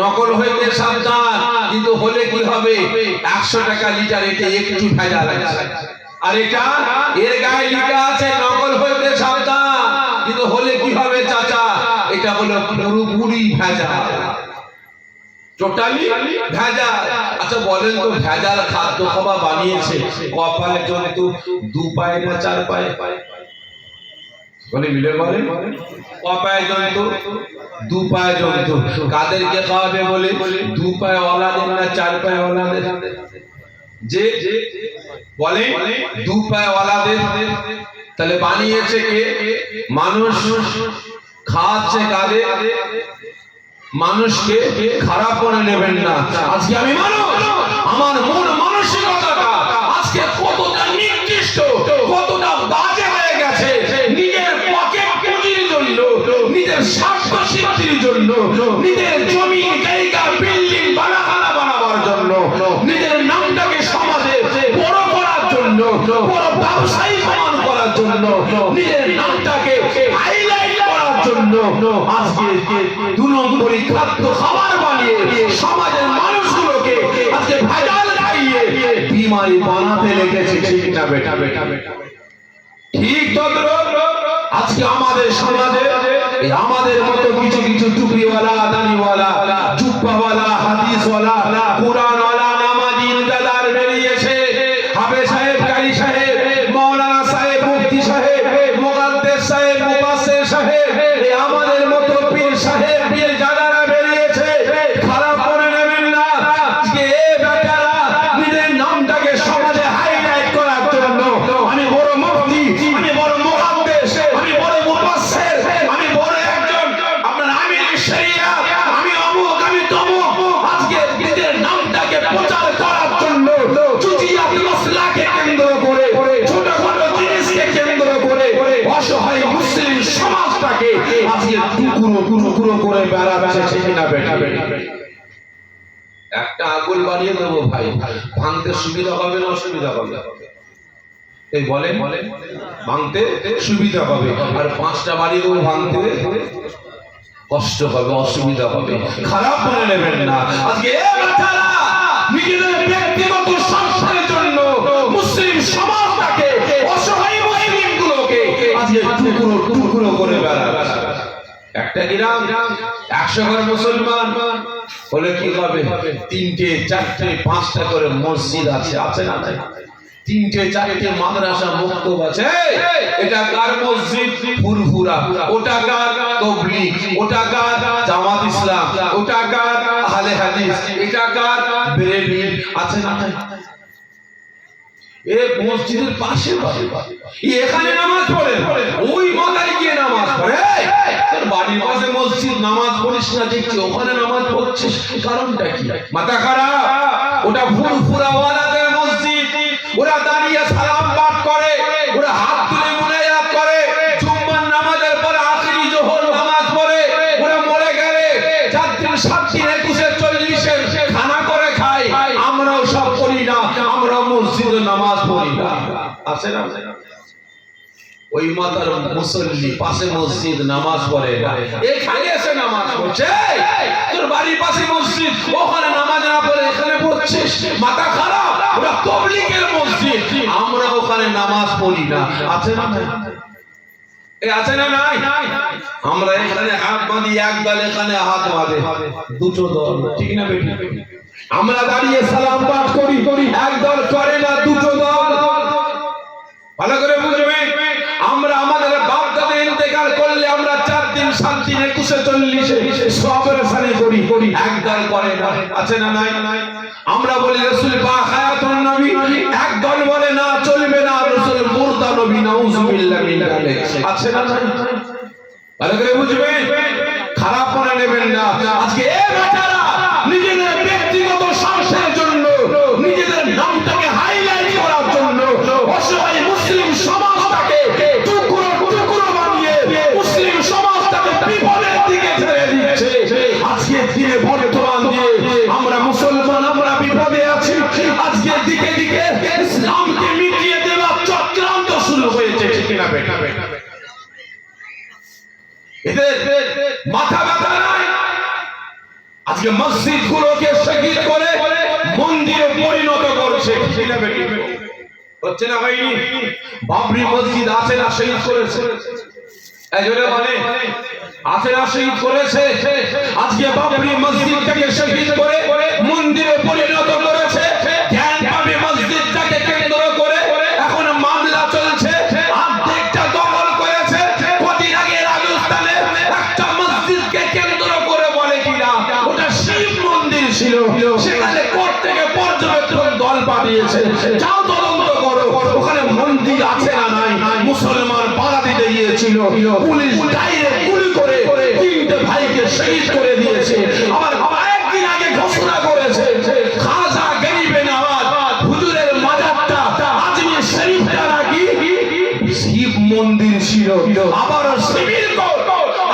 নকল হইতে সাবধান, কিন্তু হলে কি হবে? 100 টাকা লিটার, এতে একটু ভেজাল আছে। আর এটা এর গায়ে লেখা আছে নকল হইতে সাবধান, কিন্তু হলে কি হবে চাচা? এটা হলো পুরোপুরি ভেজাল, টোটালি ভেজাল। আচ্ছা বলেন তো, ভেজাল খাদ্য খাবার বানিয়েছে কপায় জন্তু, 2 পায়ে না 4 পায়ে? বলে মিলে বলে কপায় জন্তু, 2 পায়ে জন্তু। কাদেরকে খাওয়াবে বলে? 2 পায়ে ওয়ালাদের না 4 পায়ে ওয়ালাদের? যে বলে 2 পায়ে ওয়ালাদের। তাহলে বানিয়েছে কে? মানুষ। খাওয়াচ্ছে কাদের? মানুষকে। খারাপ করে নেবেন না। আজকে আমি মানুষ, আমার মন মানসিকতাটা আজকে কতটা নিকৃষ্ট, কতটা বাজে হয়ে গেছে। নিজের পকেট পুঁজির জন্য, নিজের স্বার্থ সিদ্ধির জন্য, নিজের জমি জায়গা বিল্ডিং বানাখানা বানাবার জন্য, নিজের নামটাকে সমাজে বড় করার জন্য, বড় ব্যবসায়ী প্রমাণ করার জন্য, নিজের নামটাকে হাইলাইট করার জন্য আজকে 2 নম্বরই খাদ্য খাবার বানিয়ে সমাজের মানুষগুলোকে আজকে ভেজাল খাইয়ে বিমারি বানাতে লেগেছে। ঠিক না বেটা? বেটা বেটা ঠিক তদ্রুপ আজকে আমাদের সমাজে আমাদের মতো কিছু কিছু টুপিওয়ালা, দাড়িওয়ালা, জুব্বাওয়ালা, হাদিসওয়ালা, কোরআনওয়ালা, নামাজি ইনকাদার বেরিয়েছে। হাফেজ সাহেব, কারি সাহেব, মাওলানা সাহেব, মুফতি সাহেব, মুকাদ্দেস সাহেব, মুফাসসির সাহেব, এই আমাদের মতো পীর সাহেব, পীর জাদারা বেরিয়েছে। খারাপ করে নেবেন না। আজকে এই বেটারা নিজের নামটাকে সমাজে হাইলাইট করার জন্য আমি বড় মুফতি, আমি বড় মুহাদ্দিস, আমি বড় মুফাসসির, আমি বড় একজন আপনার আমির শরিয়াত, আমি অমুক, আমি তমুক, আজকে নিজের নামটাকে প্রচার করার জন্য জুজিয়াত মাসলাকে কেন্দ্র করে, ছোটখাটো জিনিসকে কেন্দ্র করে অসহায় মুসলিম সমাজটাকে আজকে টুকরো করে বেড়াচ্ছে। ঠিক না বেটা? একটা আগুন বানিয়ে দেবো ভাই, ভাঙতে সুবিধা হবে না অসুবিধা হবে? এই বলেন, ভাঙতে সুবিধা হবে। আর 5টা বাড়ি দেবো, ভাঙতে কষ্ট হবে, অসুবিধা হবে। খারাপ মনে নেবেন না। আজকে নিজেদের ব্যক্তিগত স্বার্থের জন্য মুসলিম সমাজটাকে, অসহায় মুসলিমগুলোকে আজকে টুকরো করে বেড়াচ্ছে। একটা গ্রাম 100 ঘর মুসলমান হলে কি হবে? 3টে 4টে 5টা করে মসজিদ আছে, আছে না? 3টে 4টে মাদ্রাসা মক্তব আছে। এটা কার মসজিদ? ফুরফুরা। ওটা কার? তাবলীগ। ওটা কার? জামাত ইসলাম। ওটা কার? আহলে হাদিস। এটা কার? বেরেলভী। আছে না? এই মসজিদের পাশে এখানে নামাজ পড়ে, ওই মাথায় গিয়ে নামাজ পড়ে। তোর বাড়ির পাশে মসজিদ, নামাজ পড়িস না দেখছি, ওখানে নামাজ পড়ছিস, কারণটা কি? মাথা খারাপ। ওটা ফুরফুরা ওয়ালাদের মসজিদ। ওরা দাঁড়িয়ে সালাম পাঠ করে, ওরা হাত তুলে মুনাজাত করে, জুম্মার নামাজের পর আখিরি জোহর নামাজ পড়ে। ওরা মরে গেলে 4 দিন 7 দিন 21 40 খানা করে খায়। আমরাও সব করি না, আমরা মসজিদে নামাজ পড়ি না। আছে না? ওই মাতার মুসল্লি পাশে মসজিদ, নামাজ পড়ে, এখানে এসে নামাজ পড়ছে। তোর বাড়ির পাশে মসজিদ, ওখানে নামাজ না পড়ে এখানে পড়ছিস, মাথা খারাপ। ওরা তাবলীগের মসজিদ, আমরা ওখানে নামাজ পড়ি না। আছে না? এই আছে না? নাই। আমরা এখানে হাত বাঁধি, এক দল এখানে হাত বাঁধে, 2টো দল। ঠিক না বেটি? আমরা দাঁড়িয়ে সালাম পাঠ করি, এক দল করে না, 2টো দল। ভালো করে বুঝবেন। আমরা আমাদের বাপ দাদা ইন্তেকাল করলে আমরা 4 দিন 7 দিন 21 40 সবের সানে করি, এক দল করে না। আছে না? নাই। আমরা বলি রাসূল পাক হায়াতুন নবী, এক দল বলে না চলবে না, রাসূল আছে না নাই? ভালো করে বুঝবেন, খারাপ মনে নেবেন না। আজকে এই বেটারা নিজেদের ব্যক্তিগত স্বার্থের জন্য, নিজেদের নামটাকে হাইলাইট করার জন্য অসহায় মুসলিম সমাজটাকে টুকরো টুকরো বানিয়ে মুসলিম সমাজটাকে বিপদের দিকে ঠেলে দিচ্ছে। আজকের দিনে বর্তমান দিয়ে আমরা মুসলমান, আমরা বিপদে আছি। আজকের দিকে দিকে ইসলামকে মিটিয়ে দেওয়ার চক্রান্ত শুরু হয়েছে, ঠিক না বেটা? এদের মাথা ব্যথা নাই। আজকে মসজিদ গুলোকে শহীদ করে মন্দিরে পরিণত করছে, ঠিক না বেটা? হচ্ছে না ভাইনি? বাবরি মসজিদ আছে না শহীদ করেছে? এজন্য বলে আছে না শহীদ করেছে? আজকে বাবরি মসজিদটাকে শহীদ করে মন্দিরে পরিণত করেছে। জ্ঞানবাপী মসজিদটাকে কেন্দ্র করে এখন মামলা চলছে, অর্ধেকটা দখল করেছে। কদিন আগে রাজস্থানে একটা মসজিদকে কেন্দ্র করে বলে কিনা ওটা শিব মন্দির ছিল, সেখানে কোর্ট থেকে পর্যবেক্ষণ দল পাঠিয়েছে, যাও তদন্ত করো ওখানে মন্দির আছে না নাই। মুসলমান পাড়া দিতে গিয়েছিল, পুলিশ ডাইরেক্ট গুলি করে তিনটে ভাইকে শহীদ করে দিয়েছে। আবার কয়েকদিন আগে ঘোষণা করেছে খাজা গরিবে নওয়াজ হুজুরের মাজারটা আজমির শরীফটা নাকি শিব মন্দির ছিল। আবার সিভিল কোর্ট,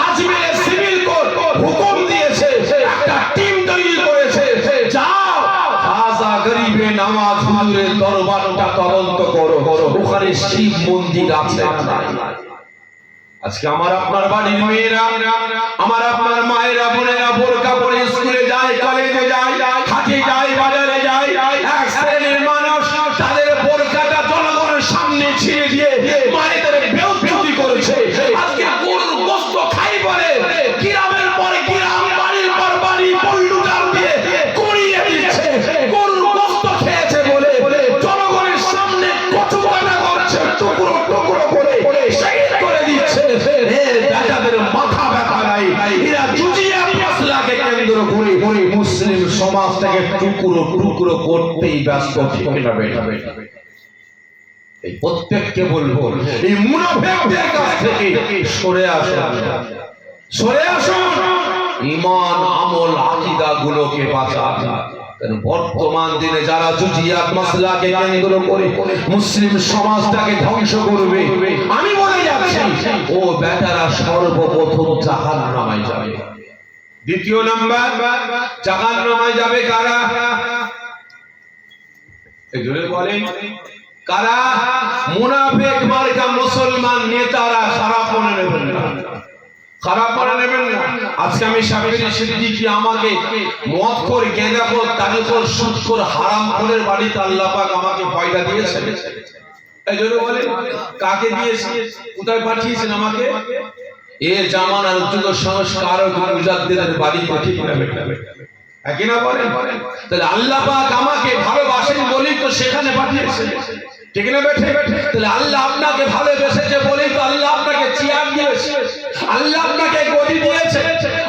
আজমিরের সিভিল কোর্ট হুকুম দিয়েছে, একটা টিম তৈরি করেছে, যাও খাজা গরিবে নওয়াজ হুজুরের দরবারটা তদন্ত করো, ওখানে শিব মন্দির আছে না। আজকে আমার আপনার বাড়ির মেয়েরা, আমার আপনার মায়েরা, বোনেরা বোরকা পরে স্কুলে যায়, কলেজে যায়, হাটে যায়, বাজারে যায়। এক শ্রেণীর মানুষ তাদের বোরকাটা জনগণের সামনে ছিঁড়ে দিয়ে মায়েদের বেউজ্জতি করেছে। আজকে গরুর গোশত খাই বলে গ্রামের পর গ্রাম, বাড়ির পর বাড়ি পল্লুটার দিয়ে কুড়িয়ে দিচ্ছে। গরুর গোশত খেয়েছে বলে জনগণের সামনে কচুকাটা করছে, টুকরো টুকরো করে শহীদ করে দিচ্ছে। বেটাদের মাথা ব্যথা নাই, এরা জুজিয়া মশলাকে কেন্দ্র করে মুসলিম সমাজটাকে টুকরো টুকরো করতেই ব্যস্ত, ঠিক না বেটা? এই প্রত্যেককে বলবো এই মুনাফিকদের কাছ থেকে সরে আসুন, সরে আসুন। ঈমান, আমল, আকীদা গুলোকে বাঁচান। বর্তমান দিনে যারা জুজিয়াত মাসলাকে কেন্দ্র করে মুসলিম সমাজটাকে ধ্বংস করবে, আমি বলে যাচ্ছি ও বেটারা সর্বপ্রথম জাহান্নামে যাবে। দ্বিতীয় নাম্বার, জাহান্নামে যাবে কারা? এগুলো বলেন কারা? মুনাফিক মার্কা মুসলমান নেতারা। খারাপ মনে নেবেন না, খারাপ মনে নেবেন না। আজকে আমি সাবিরি সিদ্দিকী আমাকে মদখোর, গেঁজাখোর, তারিখোর, সুদখোর, হারামখোরের বাড়িতে আল্লাহ পাক আমাকে পয়দা দিয়েছেন। এই জন্য বলেন কাকে দিয়েছে, কোথায় পাঠিয়েছেন আমাকে? এ জামানার যুগ সংস্কারক মুজাদ্দিদের বাড়িতে, ঠিক না বেটা? একই না বলেন? তাহলে আল্লাহ পাক আমাকে ভালোবাসেন বলেই তো সেখানে পাঠিয়েছেন, ঠিক না বেটা? তাহলে আল্লাহ আপনাকে ভালোবেসেছে বলেই তো আল্লাহ আপনাকে চেয়ার দিয়েছে, আল্লাহ আপনাকে গদি দিয়েছে,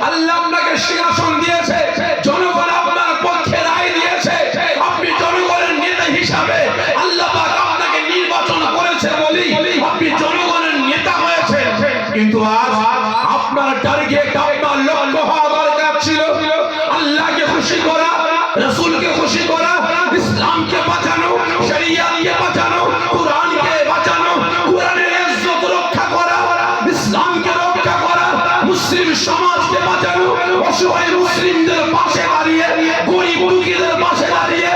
আল্লাহ আপনাকে সিংহাসন দিয়েছে, জনগণ আপনার পক্ষে রায় দিয়েছে। আপনি জনগণের নেতা হিসাবে আল্লাহ পাক আপনাকে নির্বাচন করেছে বলেই আপনি জনগণের নেতা হয়েছেন। কিন্তু আজ আপনার টার্গেট, আপনার লক্ষ্য হওয়া দরকার ছিল আল্লাহকে খুশি করা, রাসূলকে খুশি করা, ইসলামকে বাঁচানো, শরিয়াতকে বাঁচানো, কুরআনকে বাঁচানো, কুরআনের ইজ্জত রক্ষা করা, ইসলামকে রক্ষা করা, মুসলিম সমাজকে বাঁচানো, অসহায় মুসলিমদের পাশে দাঁড়িয়ে, গরিব দুঃখীদের পাশে দাঁড়িয়ে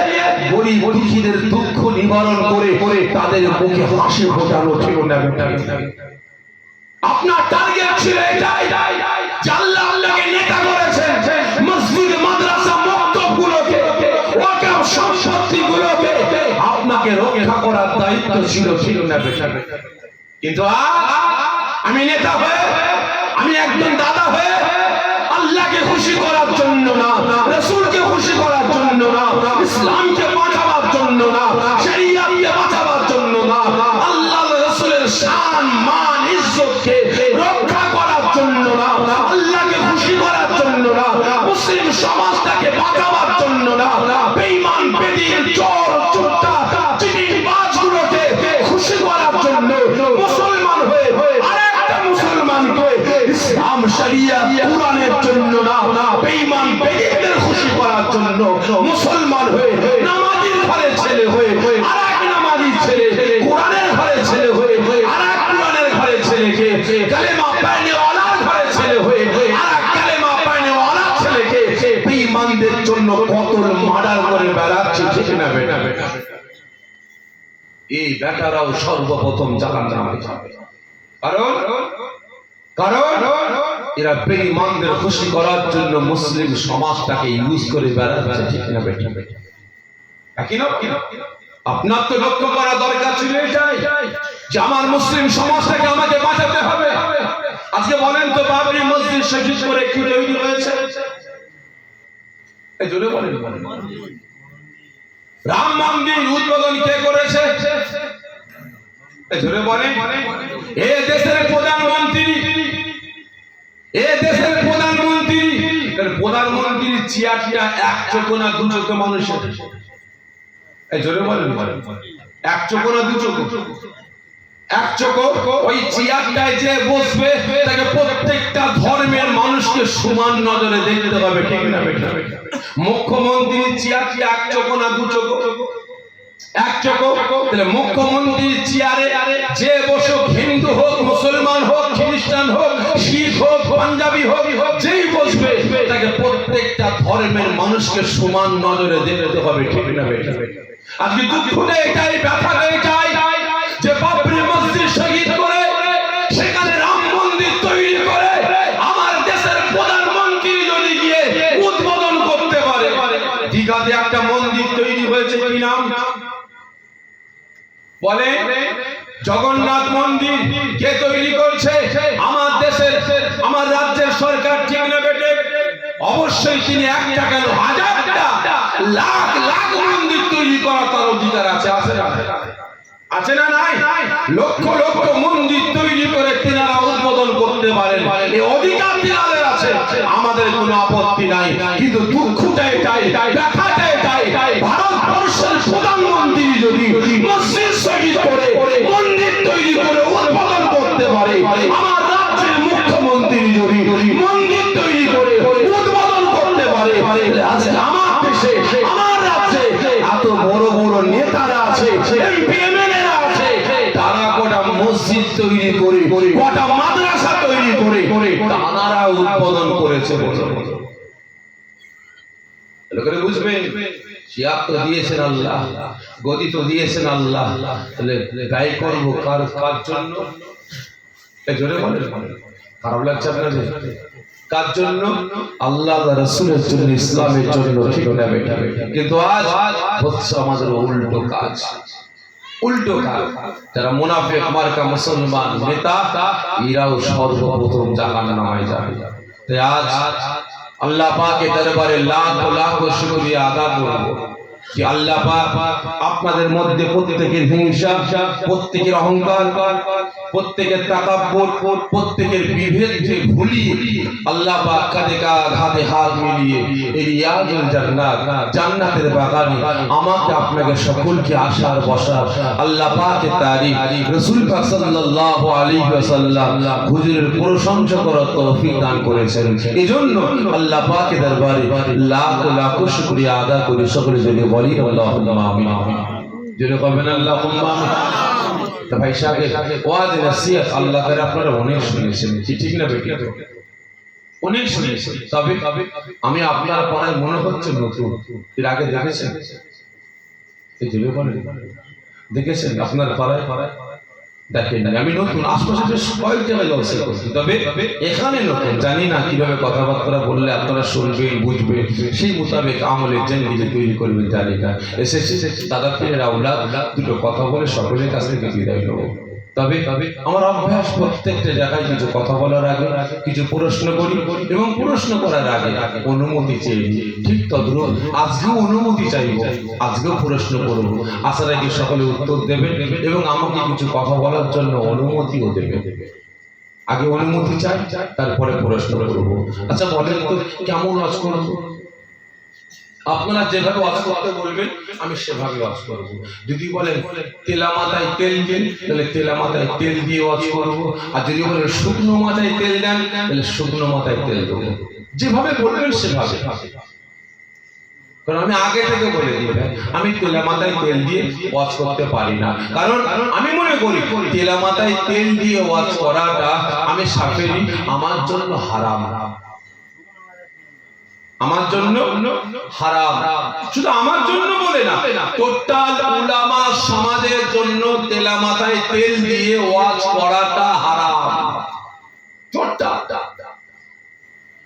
গরিব দুঃখীদের দুঃখ নিবারণ করে তাদের মুখে হাসি ফোটানো, ঠিক না বেটা? আপনার টার্গেট ছিল এটাই যে আল্লাহ আপনাকে নেতা করেছেন। মসজিদ, মাদ্রাসা, মক্তবগুলোকে, ওয়াকফ সম্পত্তিগুলোকে আপনাকে রক্ষা করার দায়িত্ব ছিল, ঠিক না বেটা? কিন্তু আমি নেতা হয়ে, আমি একজন দাদা হয়ে আল্লাহকে খুশি করার জন্য না, রাসূলকে খুশি করার জন্য না, ইসলামকে বাঁচাবার জন্য না, শরিয়াতকে বাঁচাবার জন্য না, আল্লাহ রাসূলের শান, মান, ইজ্জতকে রক্ষা করার জন্য না, আল্লাহকে খুশি করার জন্য না, মুসলিম সমাজটাকে বাঁচাবার জন্য না, বেঈমান, বেদিন, চোর, চোরটা, চিটিংবাজগুলোকে খুশি করার জন্য মুসলমান হয়ে এই বেটারাও সর্বপ্রথম জাহান্নামে যাবে। কারণ কারণ এরা বেঈমানদের খুশি করার জন্য মুসলিম সমাজটাকে ইউজ করে বেড়াচ্ছে, ঠিক না বেটা? একই না? আপনার তো লক্ষ্য করা দরকার ছিল এটাই যে আমার মুসলিম সমাজটাকে আমাকে বাঁচাতে হবে। আজকে বলেন তো বাবরি মসজিদ শহীদ করে কি তৈরি হয়েছে? এই জোরে বলেন। রাম মন্দির উদ্বোধন কে করেছে? এই জোরে বলেন। এই দেশের প্রধানমন্ত্রী, এই দেশের প্রধানমন্ত্রী, প্রধানমন্ত্রীর চেয়ারটা এক চোখ না দু চোখ মানুষের? এই জোরে বলেন। এক চোখ না দু চোখ? এক চোখ। ওই চেয়ারটায় যে বসবে তাকে প্রত্যেকটা ধর্মের মানুষকে সমান নজরে দেখতে হবে, ঠিক না বেটা? মুখ্যমন্ত্রীর চেয়ারটি এক চোখ না দু চোখ? এক চোখ। তাহলে মুখ্যমন্ত্রীর চেয়ারে যে বসুক, হিন্দু হোক, মুসলমান হোক, খ্রিস্টান হোক, শিখ হোক, পাঞ্জাবি হোক, যেই বসবে তাকে প্রত্যেকটা ধর্মের মানুষকে সমান নজরে দেখতে হবে, ঠিক না বেটা? আজকে দুঃখটা এটাই, ব্যথাটা এটাই যে বাবরি মসজিদ শহীদ করে সেখানে রাম মন্দির তৈরি করে আমার দেশের প্রধানমন্ত্রী যদি গিয়ে উদ্বোধন করতে পারে। দীঘাতে একটা মন্দির তৈরি হয়েছে, কি নাম বলে? জগন্নাথ মন্দির। কে তৈরি করছে? আমার দেশের, আমার রাজ্যের সরকার, ঠিক না বেটে? অবশ্যই তিনি একটা কেন হাজারটা লাখ লাখ মন্দির তৈরি করার তার অধিকার আছে, আছে না নাই? লক্ষ লক্ষ মন্দির তৈরি করে তিনারা উদ্বোধন করতে পারেন, এই অধিকার তিনাদের আছে, আমাদের কোনো আপত্তি নাই। কিন্তু দুঃখটা এটাই, ব্যথাটা এটাই, ভারতবর্ষের প্রধানমন্ত্রী যদি মসজিদ শহীদ করে মন্দির তৈরি করে উদ্বোধন করতে পারে, আমার রাজ্যের মুখ্যমন্ত্রী যদি মন্দির তৈরি করে উদ্বোধন করতে পারে, আজকে আমার দেশে, আমার রাজ্যে এত বড় বড় নেতারা আছে, এমপি এমএলএরা আছে, তারা গোটা মসজিদ তৈরি করে, গোটা মাদ্রাসা তৈরি করে তারা উদ্বোধন করেছে। লোকেরা বুঝবে সিয়াব তো দিয়েছেন আল্লাহ, গদি তো দিয়েছেন আল্লাহ, তাহলে ব্যয় করবো কার জন্য? জোরে বলেন। খারাপ লাগছে আপনাদের? কার জন্য? আল্লাহ রাসূলের জন্য, ইসলামের জন্য, ঠিক না বেটা? কিন্তু আজ হচ্ছে আমাদের উল্টো কাজ, উল্টো কাজ। যারা মুনাফিক মার্কা মুসলমান নেতা, এরাও সর্বপ্রথম জাহান্নামে যাবে। তাই আজ আল্লাহ পাকের দরবারে লাখ লাখ শুকরিয়া আদা করব যে আল্লাহ পাক আপনাদের মধ্যে প্রত্যেকের হিংসা, প্রত্যেকের অহংকার, প্রত্যেকের তাকাব্বুর, প্রত্যেকের বিভেদকে ভুলিয়ে আল্লাহ পাক কাঁধে হাত মিলিয়ে এই রিয়াজুল জান্নাত, জান্নাতের বাগানে আমাকে আপনাকে সকলকে আসার বসার আল্লাহ পাকের তারিফ, রাসূল পাক সাল্লাল্লাহু আলাইহি ওয়াসাল্লাম হুজুরের প্রশংসা করার তৌফিক দান করেছেন। এজন্য আল্লাহ পাকের দরবারে লাখ লাখ শুকরিয়া আদা করি। সকলে যদি বলি আল্লাহুম্মা আমিন, যদি কবেন আল্লাহুম্মা আমিন। ভাই সাহেব ওয়াজ নসিহত আল্লাহ করে আপনারা অনেক শুনেছেন, ঠিক না বেটি? অনেক শুনেছেন। তবে আমি আপনার পড়ায় মনে হচ্ছে নতুন, এর আগে দেখেছেন? এই জন্য বলেন দেখেছেন আপনার পড়ায় দেখেন না। আমি নতুন, আশপাশে বেশ কয়েক জায়গায় জলসা করছি, তবে এখানে নতুন। জানি না কিভাবে কথাবার্তা বললে আপনারা শুনবেন, বুঝবেন, সেই মোতাবেক আমলের জিন্দেগি তৈরি করবেন, জানি না। এসেছে দাদা পীরের আওলাদ, দুটো কথা বলে সকলের কাছ থেকে বিদায় নেব। তবে আমার অভ্যাস প্রত্যেকটা জায়গায় কিছু কথা বলার আগে কিছু প্রশ্ন করি, এবং প্রশ্ন করার আগে অনুমতি চাই। ঠিক তদ্রুপ আজকেও অনুমতি চাইব, আজকেও প্রশ্ন করব। আসার আগে সকলে উত্তর দেবেন এবং আমাকে কিছু কথা বলার জন্য অনুমতিও দেবেন। আগে অনুমতি চাই, তারপরে প্রশ্ন করব। আচ্ছা বলেন তো কেমন ওয়াজ করব? আপনারা যেভাবে ওয়াজ করতে বলবেন আমি সেভাবে ওয়াজ করব। যদি বলেন তেলা মাথায় তেল দিন, তাহলে তেলা মাথায় তেল দিয়ে ওয়াজ করব। আর যদি বলেন শুকনো মাথায় তেল দেন, তাহলে শুকনো মাথায় তেল দেব। যেভাবে বলবেন সেভাবে। কারণ আমি আগে থেকে বলে দিই আমি তেলা মাথায় তেল দিয়ে ওয়াজ করতে পারি না। কারণ আমি মনে করি তেলা মাথায় তেল দিয়ে ওয়াজ করাটা আমি সাফেরি, আমার জন্য হারাম। আমার জন্য হারাম। শুধু আমার জন্য বলে না, টোটাল উলামা সমাজের জন্য তেলা মাথায় তেল দিয়ে ওয়াজ করাটা হারাম।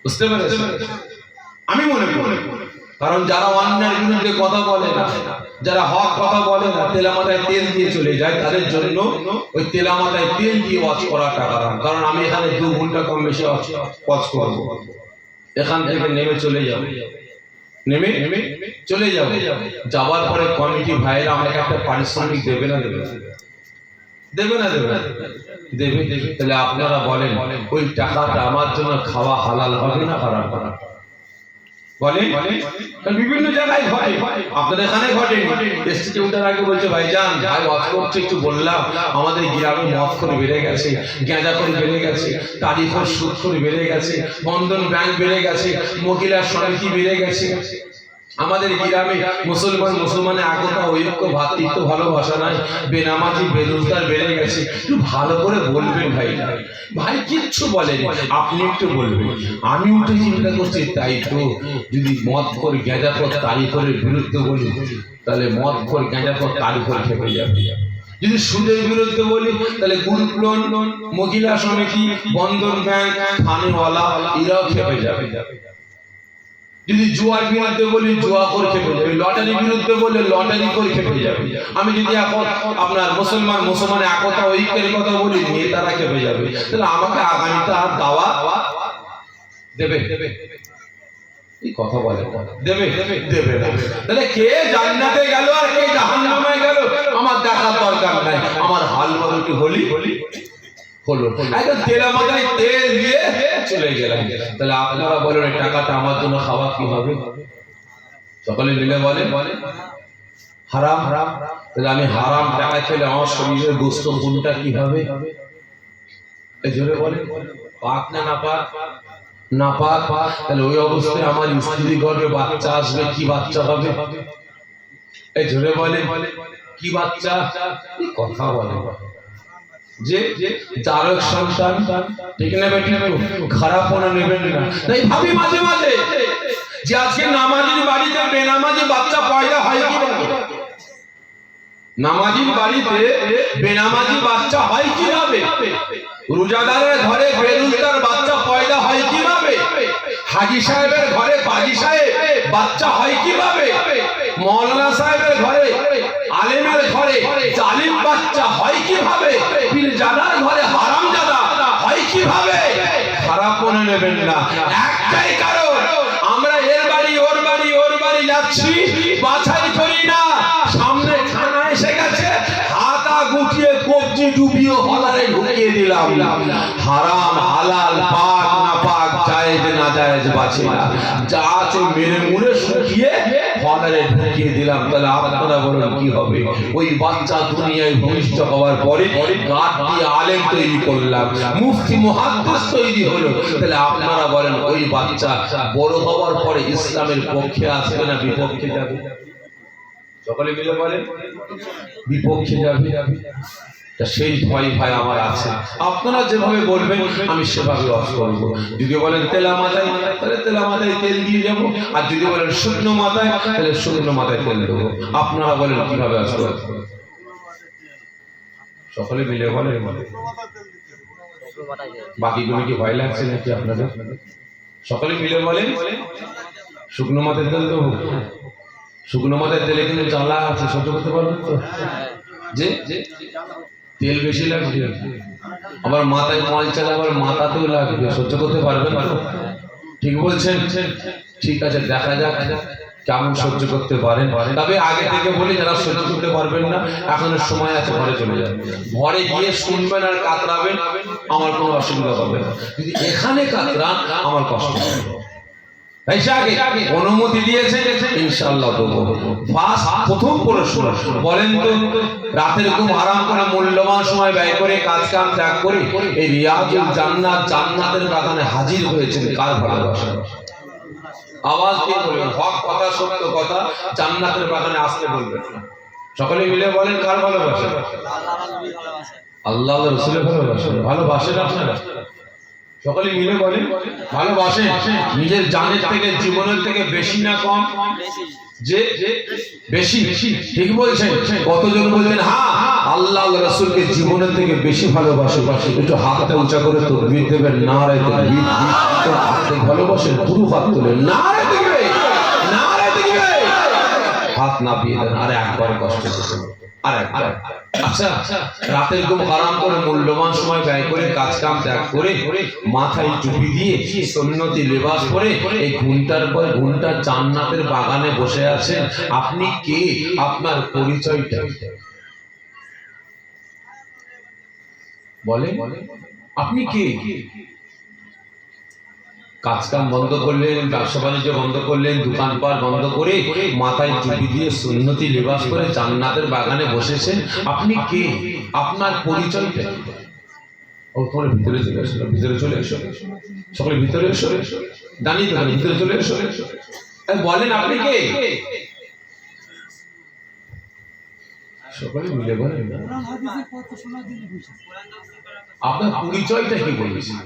বুঝতে পেরেছেন? আমি মনে করি, কারণ যারা অন্যায়ের বিরুদ্ধে কথা বলে না, যারা হক কথা বলে না, তেলা মাথায় তেল দিয়ে চলে যায়, তাদের জন্য ওই তেলা মাথায় তেল দিয়ে ওয়াজ করাটা হারাম। কারণ আমি এখানে 2 ঘন্টা কম বেশি ওয়াজ করব, এখান থেকে নেমে চলে যাব, নেমে চলে যাব, যাওয়ার পরে কমিটি ভাইরা আমাকে একটা পারিশ্রমিক দেবে না? দেবে না? দেবে। তাহলে আপনারা বলেন, ওই টাকাটা আমার জন্য খাওয়া হালাল হবে না হারাম হবে? বলেন। বিভিন্ন জায়গায় ঘটে, আপনাদের এখানে ঘটেনি। স্টেজে ওঠার আগে বলছে, ভাইজান ভাই ওয়াজ করছে, একটু বললাম আমাদের গ্রামে মদ করে বেড়ে গেছে, গাঁজা করে বেড়ে গেছে, তারিখর সুদ করে বেড়ে গেছে, বন্ধন ব্যাংক বেড়ে গেছে, মহিলা সমিতি বেড়ে গেছে। আমাদের গ্রামে মুসলমানের একতা, ঐক্য, ভ্রাতৃত্ব, ভালোবাসা নাই, বেনামাজি বেরোজগার বেড়ে গেছে। একটু ভালো করে বলবেন ভাই কিচ্ছু বলেনি, আপনি একটু বলবেন। আমি উঠে চিন্তা করছি, তাই তো, যদি মদ করে গাঁজা করে তারিখের বিরুদ্ধে বলি, তাহলে মদ করে গাঁজা করে তারিখের খেপে যাবে। যদি সুদের বিরুদ্ধে বলি, তাহলে গ্রুপ লোন, মহিলা সমিতি, বন্ধন ব্যাংক, থানেওয়ালা এরাও খেপে যাবে। যদি জুয়ার বিরুদ্ধে বলি, জুয়া করে খেপে যাবে। লটারির বিরুদ্ধে বললে লটারি করে খেপে যাবে। আমি যদি এখন আপনার মুসলমানের একতা ঐক্যের কথা বলি, নেতারা খেপে যাবে। তাহলে আমাকে আগামীতে আর দাওয়া দেবে? এই কথা বলে দেবে না। তাহলে কে জান্নাতে গেল আর কে জাহান্নামে গেল আমার দেখার দরকার নাই। আমার হাল বলটি হলো একদম তেলা মাথায় তেল দিয়ে চলে গেলাম। তাহলে আপনারা বলেন, এই টাকাটা আমার জন্য খাওয়া কি হবে? সকলে মিলে বলেন হারাম। তাহলে আমি হারাম টাকা খেলে আমার শরীরের গোস্ত কোনটা কি হবে? এই জোরে বলেন, পাক না নাপাক? নাপাক। তাহলে ওই অবস্থায় আমার স্ত্রী গর্ভে বাচ্চা আসবে, কি বাচ্চা হবে? এই জোরে বলেন, কি বাচ্চা? কথা বলে যে জারক সন্তান, ঠিক না বেটি? খারাপ মনে নেবেন না। তাই ভাবি মাঝে মাঝে যে আজকে নামাজির বাড়িতে বেনামাজি বাচ্চা পয়দা হয় কি? নামাজির বাড়িতে বেনামাজি বাচ্চা হয় কিভাবে? রোজাদারের ঘরে বেরোজগার বাচ্চা পয়দা হয় কিভাবে? হাজী সাহেবের ঘরে বাজি সাহেব বাচ্চা হয় কিভাবে? মৌলানা সাহেবের ঘরে, আলেমের ঘরে জালিম বাচ্চা হয় কিভাবে? পীরজাদার ঘরে হারামজাদা হয় কিভাবে? খারাপ মনে নেবেন না, একটাই কারণ, আমরা এর বাড়ি ওর বাড়ি ওর বাড়ি যাচ্ছি, বাছাই করি না। সামনে খানা এসে গেছে, হাতা গুটিয়ে কবজি ডুবিয়ে হলারে ঢুকিয়ে দিলাম। হারাম হালাল, পাক না পাক, জায়েজ না জায়েজ বাছে না, যা আছে মেরে মুড়ে শুকিয়ে হলারে ঢুকিয়ে দিলাম। তাহলে আপনারা বলেন কি হবে? ওই বাচ্চা দুনিয়ায় ভূমিষ্ঠ হওয়ার পরে গাঁট দিয়ে আলেম তৈরি করলাম, মুফতি মুহাদ্দিস তৈরি হলো। তাহলে আপনারা বলেন, ওই বাচ্চা বড় হওয়ার পরে ইসলামের পক্ষে আসবে না বিপক্ষে যাবে? সকলে মিলে বলেন, বিপক্ষে যাবে। সেই ভয় আমার আছে। আপনারা যেভাবে বলবেন আমি সেভাবে ওয়াজ করব। যদি বলেন তেলা মাথায়, তাহলে তেলা মাথায় তেল দিয়ে যাব, আর যদি বলেন শুকনো মাথায়, তাহলে শুকনো মাথায় তেল দেবো। আপনারা বলেন কিভাবে ওয়াজ করব? সকলে মিলে বলেন। বাকিগুলো কি ভয় লাগছে নাকি আপনাদের? সকলে মিলে বলেন, শুকনো মাথায় তেল দেবো। শুকনো মাথায় তেলে কিন্তু জ্বালা আছে, সহ্য করতে পারবেন তো? যে তেল বেশি লাগবে, আবার মাথায় মাল চালা, আবার মাথাতেও লাগবে, সহ্য করতে পারবেন তো? ঠিক বলছেন? ঠিক আছে, দেখা যাক কেমন সহ্য করতে পারেন। তবে আগে থেকে বলি, যারা সহ্য করতে পারবেন না, এখনো সময় আছে, ঘরে চলে যাবেন। ঘরে গিয়ে শুনবেন আর কাতরাবেন, আমার কোনো অসুবিধা হবে না। যদি এখানে কাতরান, আমার কষ্ট হবে। অনুমতি দিয়েছে, ইনশাআল্লাহ দেবো। প্রথম প্রশ্ন, বলেন তো, রাতের ঘুম হারাম করে মূল্যবান সময় ব্যয় করে কাজ কাম ত্যাগ করে এই রিয়াজুল জান্নাত, জান্নাতের বাগানে হাজির হয়েছেন, কার ভালোবাসা? আওয়াজ দিয়ে বলবেন, হক কথা, সত্য কথা, জান্নাতের বাগানে আসতে বলবেন। সকলে মিলে বলেন, কার ভালোবাসা? আল্লাহ রাসূলের ভালোবাসা। ভালোবাসেন আপনারা? সকলে মিলে বলে ভালোবাসেন নিজের জানের থেকে জীবনের থেকে বেশি না কম যে বেশি ঠিক বলছেন কতজন বলছেন হ্যাঁ আল্লাহ রাসূলকে জীবনের থেকে বেশি ভালোবাসে একটু হাতটা উঁচা করে তাকবীর দেবেন নারায়ে তাকবীর ভালোবাসেন পুরো হাত তুলে নারায়ে তাকবীর হাত না দিয়ে দেন আর একবার কষ্ট করুন আর একবার আচ্ছা রাতে একদম আরাম করে মূল্যবান সময় ব্যয় করে কাজ কাম ত্যাগ করে মাথায় টুপি দিয়ে সুন্নতি লেবাস পরে এই ঘন্টার পর ঘন্টা জান্নাতের বাগানে বসে আছেন আপনি কে আপনার পরিচয়টা বলে আপনি কে কাজ কাম বন্ধ করলেন ব্যবসা বাণিজ্য বন্ধ করলেন দোকানপাট বন্ধ করে মাথায় টুপি দিয়ে সুন্নতি লেবাস করে জান্নাতের বাগানে বসেছেন আপনি কে আপনার পরিচয়টা ও তোমার ভিতরে চলে এসো সকলে ভিতরে এসো জানি তো ভিতরে চলে এসো বলেন আপনি কে সকলে মিলে বলেন আপনার পরিচয়টা কি বলেছেন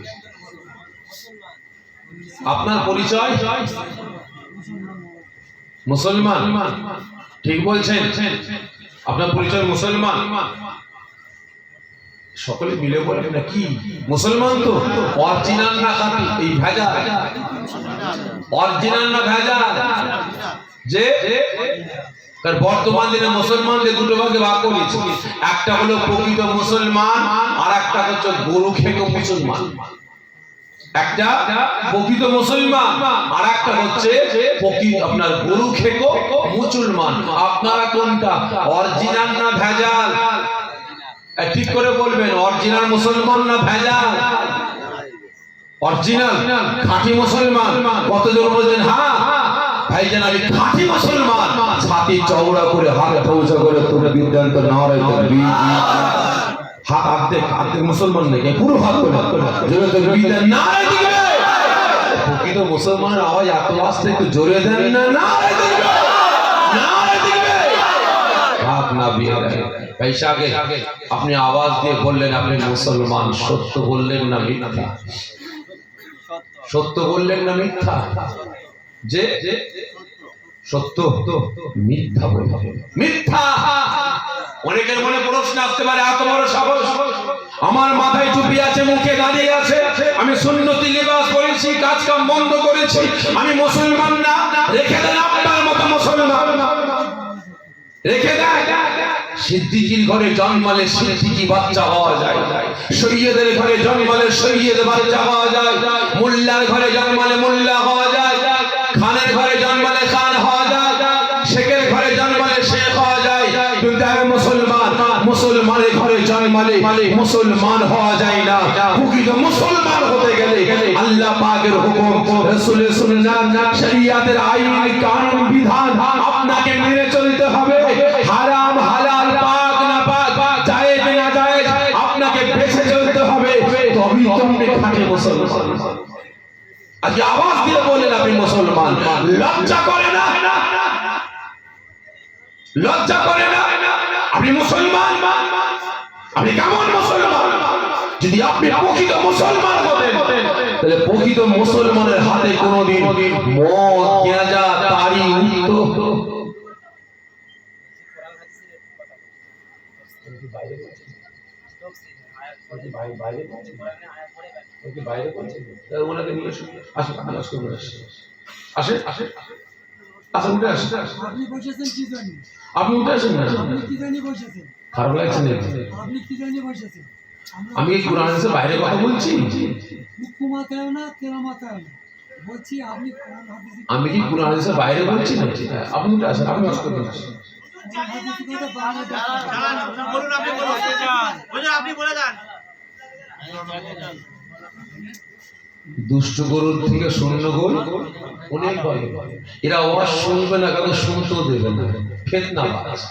আপনার পরিচয় মুসলমান ঠিক বলছেন আপনার পরিচয় মুসলমান সকলে মিলে বলেন না কি মুসলমান তো অরিজিনাল না খাঁটি এই ভেজা অরিজিনাল না ভেজা যে কারণ বর্তমান দিনে মুসলমানদের দুটো ভাগে ভাগ করেছে একটা হলো প্রকৃত মুসলমান আর একটা হচ্ছে গরু খেকো মুসলমান একটা প্রকৃত মুসলমান আর একটা হচ্ছে প্রকৃত আপনার গরু খেকো মুসলমান আপনারা কোনটা অরিজিনাল না ভেজাল ঠিক করে বলবেন অরিজিনাল মুসলমান না ভেজাল অরিজিনাল খাঁটি মুসলমান কতজন বলছেন হ্যাঁ ভাইজান আমি খাঁটি মুসলমান ছাতি চওড়া করে হাত পৌঁছা করে তোমরা বিদ্যান্ত নারায়ে তাকবীর হাত আর্ধেক মুসলমান নাকি পুরো হাত করে জোরে তাকবীর নারায়ে তাকবীর প্রকৃত মুসলমানের আওয়াজ এত আস্তে একটু জোরে দেন না নারায়ে তাকবীর হাত না বিয়ে পয়সা আগে আপনি আওয়াজ দিয়ে বললেন আপনি মুসলমান সত্য বললেন না মিথ্যা সত্য বললেন না মিথ্যা যে সত্য মিথ্যা বলবেন মিথ্যা অনেকের মনে প্রশ্ন আসতে পারে এত বড় সাহস আমার মাথায় টুপি আছে মুখে দাঁড়িয়ে আছে আমি সুন্নতি লিবাস পরেছি কাজ কাম বন্ধ করেছি আমি মুসলমান না রেখে দেন আপনার মতো মুসলমান রেখে দেন সিদ্দিকীর ঘরে জন্মালে সিদ্দিকী বাচ্চা হওয়া যায় সৈয়দের ঘরে জন্মালে সৈয়দ বাচ্চা হওয়া যায় মোল্লার ঘরে জন্মালে মোল্লা হওয়া যায় খানের ঘরে জন্মালে খান হওয়া যায় শেখের ঘরে জন্মালে শেখ হওয়া যায় কিন্তু মুসলমানের ঘরে জন্মালে মুসলমান হওয়া যায় না প্রকৃত মুসলমান হতে গেলে আল্লাহ পাকের হুকুম রাসূলের সুন্নাত শরীয়তের আইন কানুন বিধান আপনাকে মেনে চলতে হবে হারাম হালাল পাক না পাক জায়েজ না জায়েজ আপনাকে বেঁচে চলতে হবে তবেই তুমি খাঁটি মুসলমান আজ আওয়াজ দিয়ে বলেন আপনি মুসলমান লজ্জা করে না লজ্জা করে না আপনি মুসলমান আপনি কেমন মুসলমান যদি আপনি প্রকৃত মুসলমান হতেন তাহলে প্রকৃত মুসলমানের হাতে কোনোদিন মদ গাঁজা তাড়ি উঠতো ওনাকে নিয়ে আসেন আসেন আচ্ছা উঠে আসেন আপনি বসেছেন কি জানি আপনি উঠে আসেন না আপনি কি জানি বসেছেন খারাপ লাগছে না আপনি কি জানি বসেছেন আমি এই কোরআন হাদিসের বাইরে কথা বলছি হুকুমাতেও না কেরামাতেও না বলছি আপনি কোরআন হাদিস আমি কি কোরআন হাদিসের বাইরে বলছি না আপনি উঠে আসেন আপনি আজ করুন বলুন আপনি বলে যান দুষ্ট গরুর থেকে শূন্য গোল অনেক ভালো এরা ওয়াজ শুনবে না কাউকে শুনতেও দেবে না ফিতনাবাজ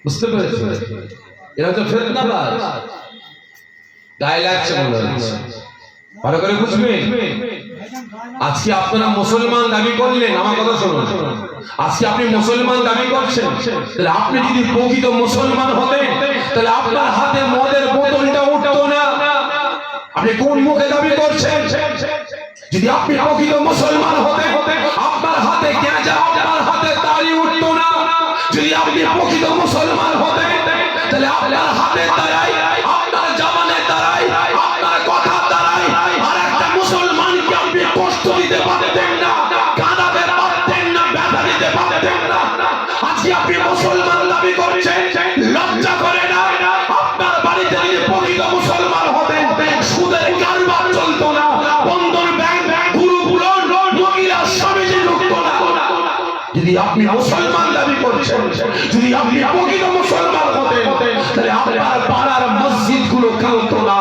বুঝতে পেরেছো এরা তো ফিতনাবাজ গায়ে লাগছে মনে হচ্ছে ভালো করে বুঝবেন আজকে আপনারা মুসলমান দাবি করলেন আমার কথা শুনুন আজকে আপনি মুসলমান দাবি করছেন তাহলে আপনি যদি প্রকৃত মুসলমান হতেন তাহলে আপনার হাতে মদের বোতলটা উঠতো না আপনি আপনি কোন মুখে দাবি করছেন? যদি আপনি প্রকৃত মুসলমান হতে আপনার হাতে গেঁজা, আপনার হাতে তাড়ি উঠতো না। যদি আপনি প্রকৃত মুসলমান হতে তাহলে আপনার হাতে দাঁড়াই, আপনার জবানে দাঁড়াই, আপনার কথা দাঁড়াই আর একটা মুসলমানকে আপনি কষ্ট দিতে পারতেন না, কাঁদাতে পারতেন না, ব্যথা দিতে পারতেন না। আজকে আপনি মুসলমান দাবি করছেন, লজ্জা করে না? আপনার বাড়িতে যদি প্রকৃত মুসলমান হতেন সুদের কারবার চলতো না, বন্ধন ব্যাংক গুরুগুলো মহিলা সমিতি ঢুকতো না। যদি আপনি মুসলমান দাবি করছেন, যদি আপনি প্রকৃত মুসলমান হতেন তাহলে আপনার পাড়ার মসজিদ গুলো কাঁদতো না,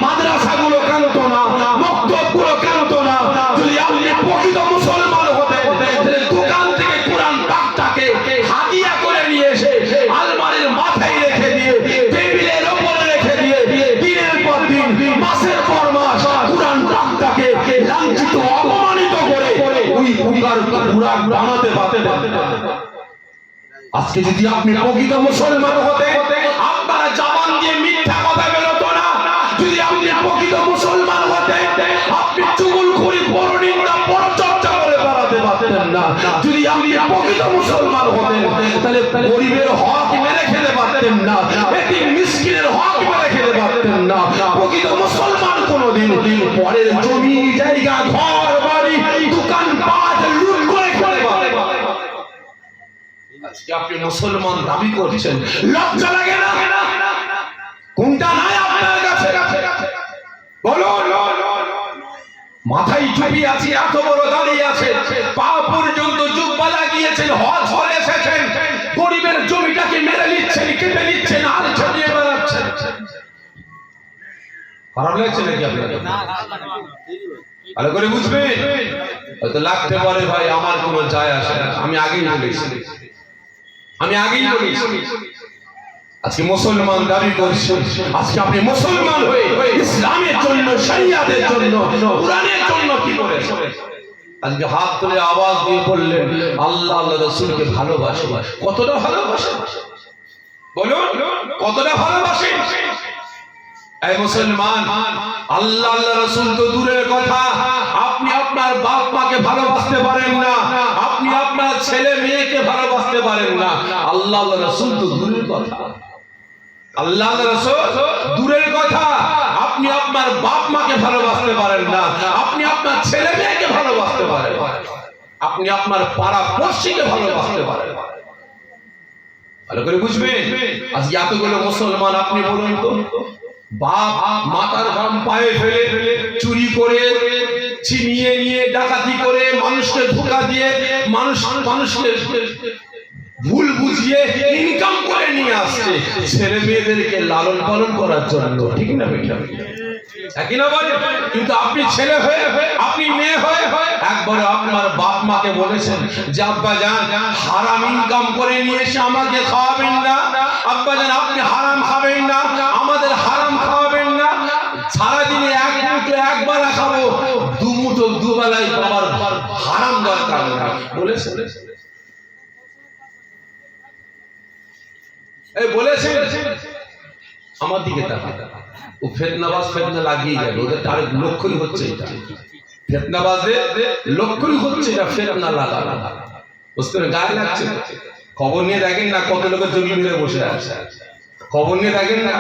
মাদ্রাসা গুলো কাঁদতো না, মক্তব গুলো কাঁদতো না। যদি আপনি প্রকৃত মুসলমান হতেন তাহলে দোকান থেকে কোরআন পাকটাকে হাদিয়া করে নিয়ে এসে আলমারির মাথায় রেখে দিয়ে, টেবিলের উপরে রেখে দিয়ে দিনের পর দিন, মাসের পর মাস কোরআন পাকটাকে লাঞ্ছিত অপমানিত করে ওই উগার কুরআন বানাতে পারতেন। আজকে যদি আপনি প্রকৃত মুসলমান হতে আপনার জবান দিয়ে মিথ্যা কথা বেরোতো না। যদি আপনি প্রকৃত মুসলমান হতে আপনি চুগলখড়ি, পরনিন্দা, পরচর্চা করে বেড়াতে পারতেন না। যদি আপনি প্রকৃত মুসলমান হতেন তাহলে গরিবের হক মেরে খেতে পারতেন না, এতিম মিসকিনের হক মেরে খেতে পারতেন না। প্রকৃত মুসলমান কোনোদিন পরের জমি, জায়গা, ঘর বাড়ি, দোকান পাট লুট করে খেতে পারতেন না। আজকে আপনি মুসলমান দাবি করছেন, লজ্জা লাগে না? কোনটা নাই আপনার কাছে? বলুন। মাথায় টুপি আছে, এত বড় দাঁড়িয়ে আছে, পা পর্যন্ত জুব্বা লাগিয়েছেন, হজ করে এসেছেন, গরিবের জমিটাকে মেরে নিচ্ছেন, কেটে নিচ্ছেন, আর ছড়িয়ে বেড়াচ্ছেন। খারাপ লাগছে নাকি আপনাদের? ভালো করে বুঝবেন। হয়তো লাগতে পারে ভাই, আমার কোনো যায় আসে না। আমি আগেই বলেছি, আজকে মুসলমান দাবি করছেন, আজকে আপনি মুসলমান হয়ে ইসলামের জন্য, শরিয়াতের জন্য, কোরআনের জন্য কি করেছেন? আজকে হাত তুলে আওয়াজ দিয়ে বললেন আল্লাহ আল্লাহ রাসূলকে ভালোবাসে। কতটা ভালোবাসেন বলুন, কতটা ভালোবাসেন? এই মুসলমান, আল্লাহ আল্লাহ রাসূল তো দূরের কথা, আপনি আপনার বাপ মাকে ভালোবাসতে পারেন না, আপনি আপনার ছেলে মেয়েকে ভালোবাসতে পারেন না। আল্লাহ আল্লাহ রাসূল তো দূরের কথা, আল্লাহ আল্লাহ রাসূল দূরের কথা, আপনি আপনার বাপ মাকে ভালোবাসতে পারেন না, আপনি আপনার ছেলে মেয়েকে ভালোবাসতে পারেন, আপনি আপনার পাড়া পড়শিকে ভালোবাসতে পারেন। ভালো করে বুঝবেন। আজকে এতগুলো মুসলমান, আপনি বলুন তো, বাপ মাতার ঘাম পায়ে ফেলে, চুরি করে, ছিনিয়ে নিয়ে, ডাকাতি করে, মানুষকে ধোঁকা দিয়ে, মানুষকে ভুল বুঝিয়ে ইনকাম করে নিয়ে আসছে ছেলে মেয়েদেরকে লালন পালন করার জন্য, ঠিক না বেটা? একই না বলে? কিন্তু আপনি ছেলে হয়ে, আপনি মেয়ে হয়ে একবার আপনার বাপ মাকে বলেছেন যে আব্বা জান হারাম ইনকাম করে নিয়ে এসে আমাকে খাওয়াবেন না, আব্বা জান আপনি হারাম খাবেন না, আমাদের হারাম খাওয়াবেন না, সারাদিনে এক মুঠো একবার খাবো, দু মুঠো দুবেলায় আমার হারাম দরকার না বলেছে? এই বলেছে? আমার দিকে তাকান। ও ফিতনাবাজ ফিতনা লাগিয়ে যাবে, ওদের তারেক লক্ষ্যই হচ্ছে এটা, ফিতনাবাজদের লক্ষ্যই হচ্ছে এটা, ফিতনা লাগা। বুঝতে পারছেন? গায়ে লাগছে। খবর নিয়ে দেখেন না কত লোকের জমি মেরে বসে আছে, খবর নিয়ে দেখেন না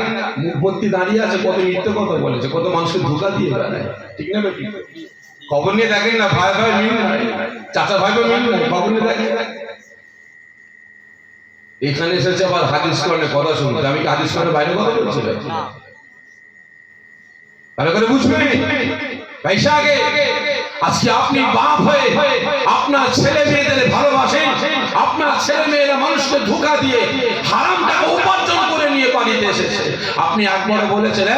মুখ ভর্তি দাঁড়িয়ে আছে, কত মিথ্যে কথা বলেছে, কত মানুষকে ধোঁকা দিয়ে বেড়ায়, ঠিক না বেটি? খবর নিয়ে দেখেন না ভাই ভাই মিল নাই, চাচা ভাই ভাই মিল নাই, খবর নিয়ে দেখেন। এখানে এসেছে আবার হাদিস কোরআনে কথা শুনতে, আমি কি হাদিস কোরআনের বাইরে কথা বলছি? ভালো করে বুঝবেন ভাইসাগে। আজকে আপনি বাপ হয়ে আপনার ছেলে মেয়েদের ভালোবাসেন, আপনার ছেলে মেয়েরা মানুষকে ধোঁকা দিয়ে হারাম টাকা উপার্জন করে নিয়ে বাড়িতে এসেছে, আপনি একবার বলেছেন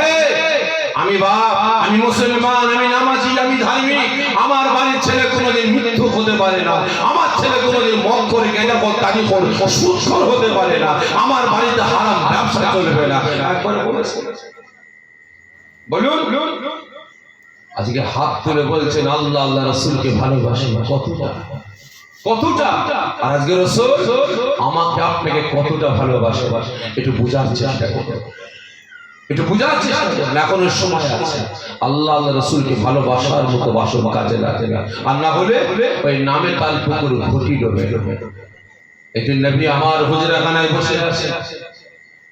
আমি বাপ, আমি মুসলমান, আমি নামাজি, আমি ধার্মিক, আমার বাড়ির ছেলে কোনোদিন মিথ্যুক হতে পারে না, আমার ছেলে কোনোদিন মদ করে গেঁজা করে তাকে সুৎখোর হতে পারে না, আমার বাড়িতে হারাম ব্যবসা চলবে না, একবার বলেছেন? বলুন। আজকে হাত তুলে বলছেন আল্লাহ আল্লাহ রাসূলকে ভালোবাসেন, কতটা কতটা? আর আজকে রাসূল আমাকে আপনাকে কতটা ভালোবাসে একটু বোঝার চেষ্টা করুন। একটু বুঝার চেষ্টা করুন, এখনো সময় আছে। আল্লাহ আল্লাহ রসুলকে ভালোবাসার মতো বাসন কাজে লাগে, আর না হলে ওই নামে তাল পুকুর ঘটি ডোবে। একটি নবী আমার হুজরাখানায় বসে আছে,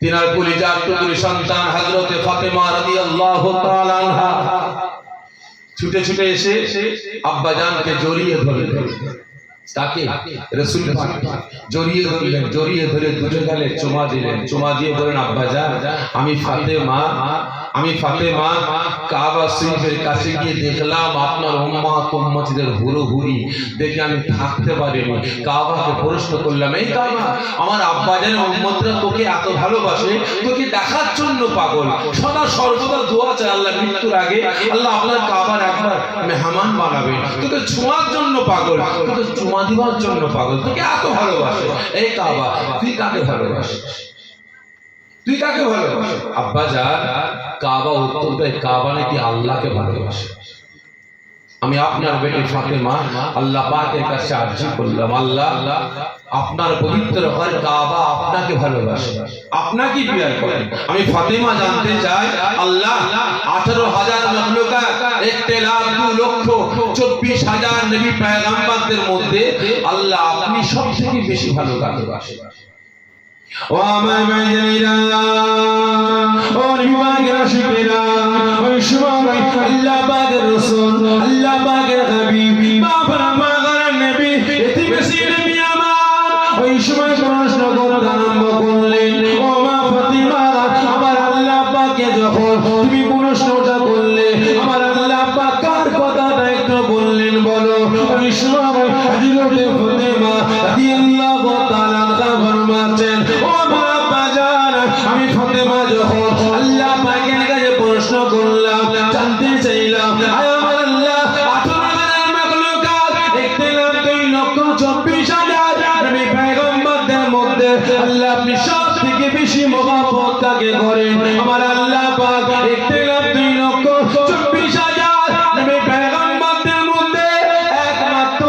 তিনার কলিজার টুকরি সন্তান হযরতে ফাতেমা রাদিয়াল্লাহু তাআলা আনহা ছুটে ছুটে এসে আব্বা জানকে জড়িয়ে ধরলেন। তাকে রাসূল জড়িয়ে ধরলেন, জড়িয়ে ধরে দুটো গালে চুমা দিলেন। চুমা দিয়ে বলেন, আব্বা জান, আমি ফাতেমা কাবা শরীফের কাছে গিয়ে দেখলাম আপনার উম্মত উম্মতিদের হুড়োহুড়ি দেখে আমি থাকতে পারিনি। কাবাকে প্রশ্ন করলাম, এই কাবা, আমার আব্বা জানের উম্মতরা তোকে এত ভালোবাসে, তোকে দেখার জন্য পাগল, সদা সর্বদা দোয়া চায় আল্লাহ মৃত্যুর আগে, আল্লাহ আপনার কাবার একবার মেহমান বানাবে, তোকে ছোঁয়ার জন্য পাগল, তোকে চুমা দিবার জন্য পাগল, তোকে এত ভালোবাসে। এই কাবা, তুই কাকে ভালোবাসিস? তুই কাকে ভালোবাসিস? আব্বা জান, কাবা উত্তর দেয়, কাবা নাকি আল্লাহকে ভালোবাসে। আমি আপনার বেটি ফাতেমা আল্লাহ পাকের কাছে আরজি করলাম, আল্লাহ আপনার পবিত্র ঘর কাবা আপনাকে ভালোবাসে, আপনাকে প্রিয় করে। আমি ফাতেমা জানতে চাই, আল্লাহ 18,000 মাখলুকাত, 1,24,000 নবী পয়গম্বরদের মধ্যে আল্লাহ আপনি সবথেকে বেশি ভালো কাকে বাসেন? ও আমার ভাইয়েরা, ও নবীর আশিকেরা, ওই সময় আল্লাহ পাকের রাসূল, আল্লাহ পাকের হাবিব, বাবা আমার নবী, এতিমেসি নবী আমার ওই সময় প্রশ্ন করতে আরম্ভ করলেন, ও মা ফাতিমা, আমার আল্লাহ পাকে যখন তুমি প্রশ্নটা করলে, আমার আল্লাহ পাক কার কথাটা একটু বললেন বলো? ওই সময় হযরতে ফাতিমা রাদিয়াল্লাহু তাআলা ফরমাচ্ছেন, ও মা বাজার, আমি ফাতেমা যখন আল্লাহ পাকের কাছে প্রশ্ন করলাম, জানতে চাইলাম, আয় আমার আল্লাহ 18,000 মাখলুকাত, 1,24,000 নবী পয়গম্বরদের মধ্যে আল্লাহ আপনি সবথেকে বেশি মহব্বত কাকে করেন? আমার আল্লাহ পাক 1,24,000 নবী পয়গম্বরদের মধ্যে একমাত্র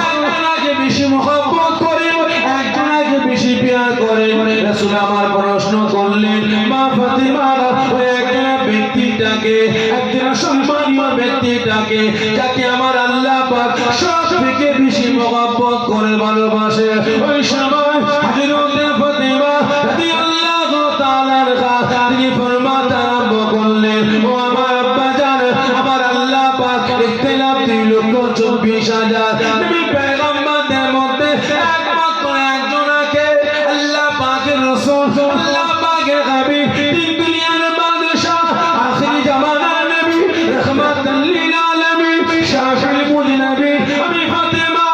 একজনকে বেশি মহব্বত করেন, একজনকে বেশি প্যার করেন। রাসূল আমার প্রশ্ন করলেন, মা ফাতিমা, ওই একজন ব্যক্তিটাকে, একজন সম্মানীয় ব্যক্তিটাকে, যাকে আমার আল্লাহ পাক সবথেকে বেশি মহব্বত করে ভালোবাসে। ওই সময় হযরতে ফাতিমা রাদিয়াল্লাহু তাআলা আনহা তিনি ফরমাতে আরম্ভ করলেন, ও আমার আব্বা জান, আমার আল্লাহ পাক 1,24,000 নবী পয়গম্বরদের মধ্যে একমাত্র একজনকে আল্লাহ পাকের রাসূল, আল্লাহ পাকের হাবিব, তিন দুনিয়ার বাদশা, আখিরি জামানার নবী, রাহমাতাল লিল আলামিন, শাফিউল মুজনাবিন, আমি ফাতেমা,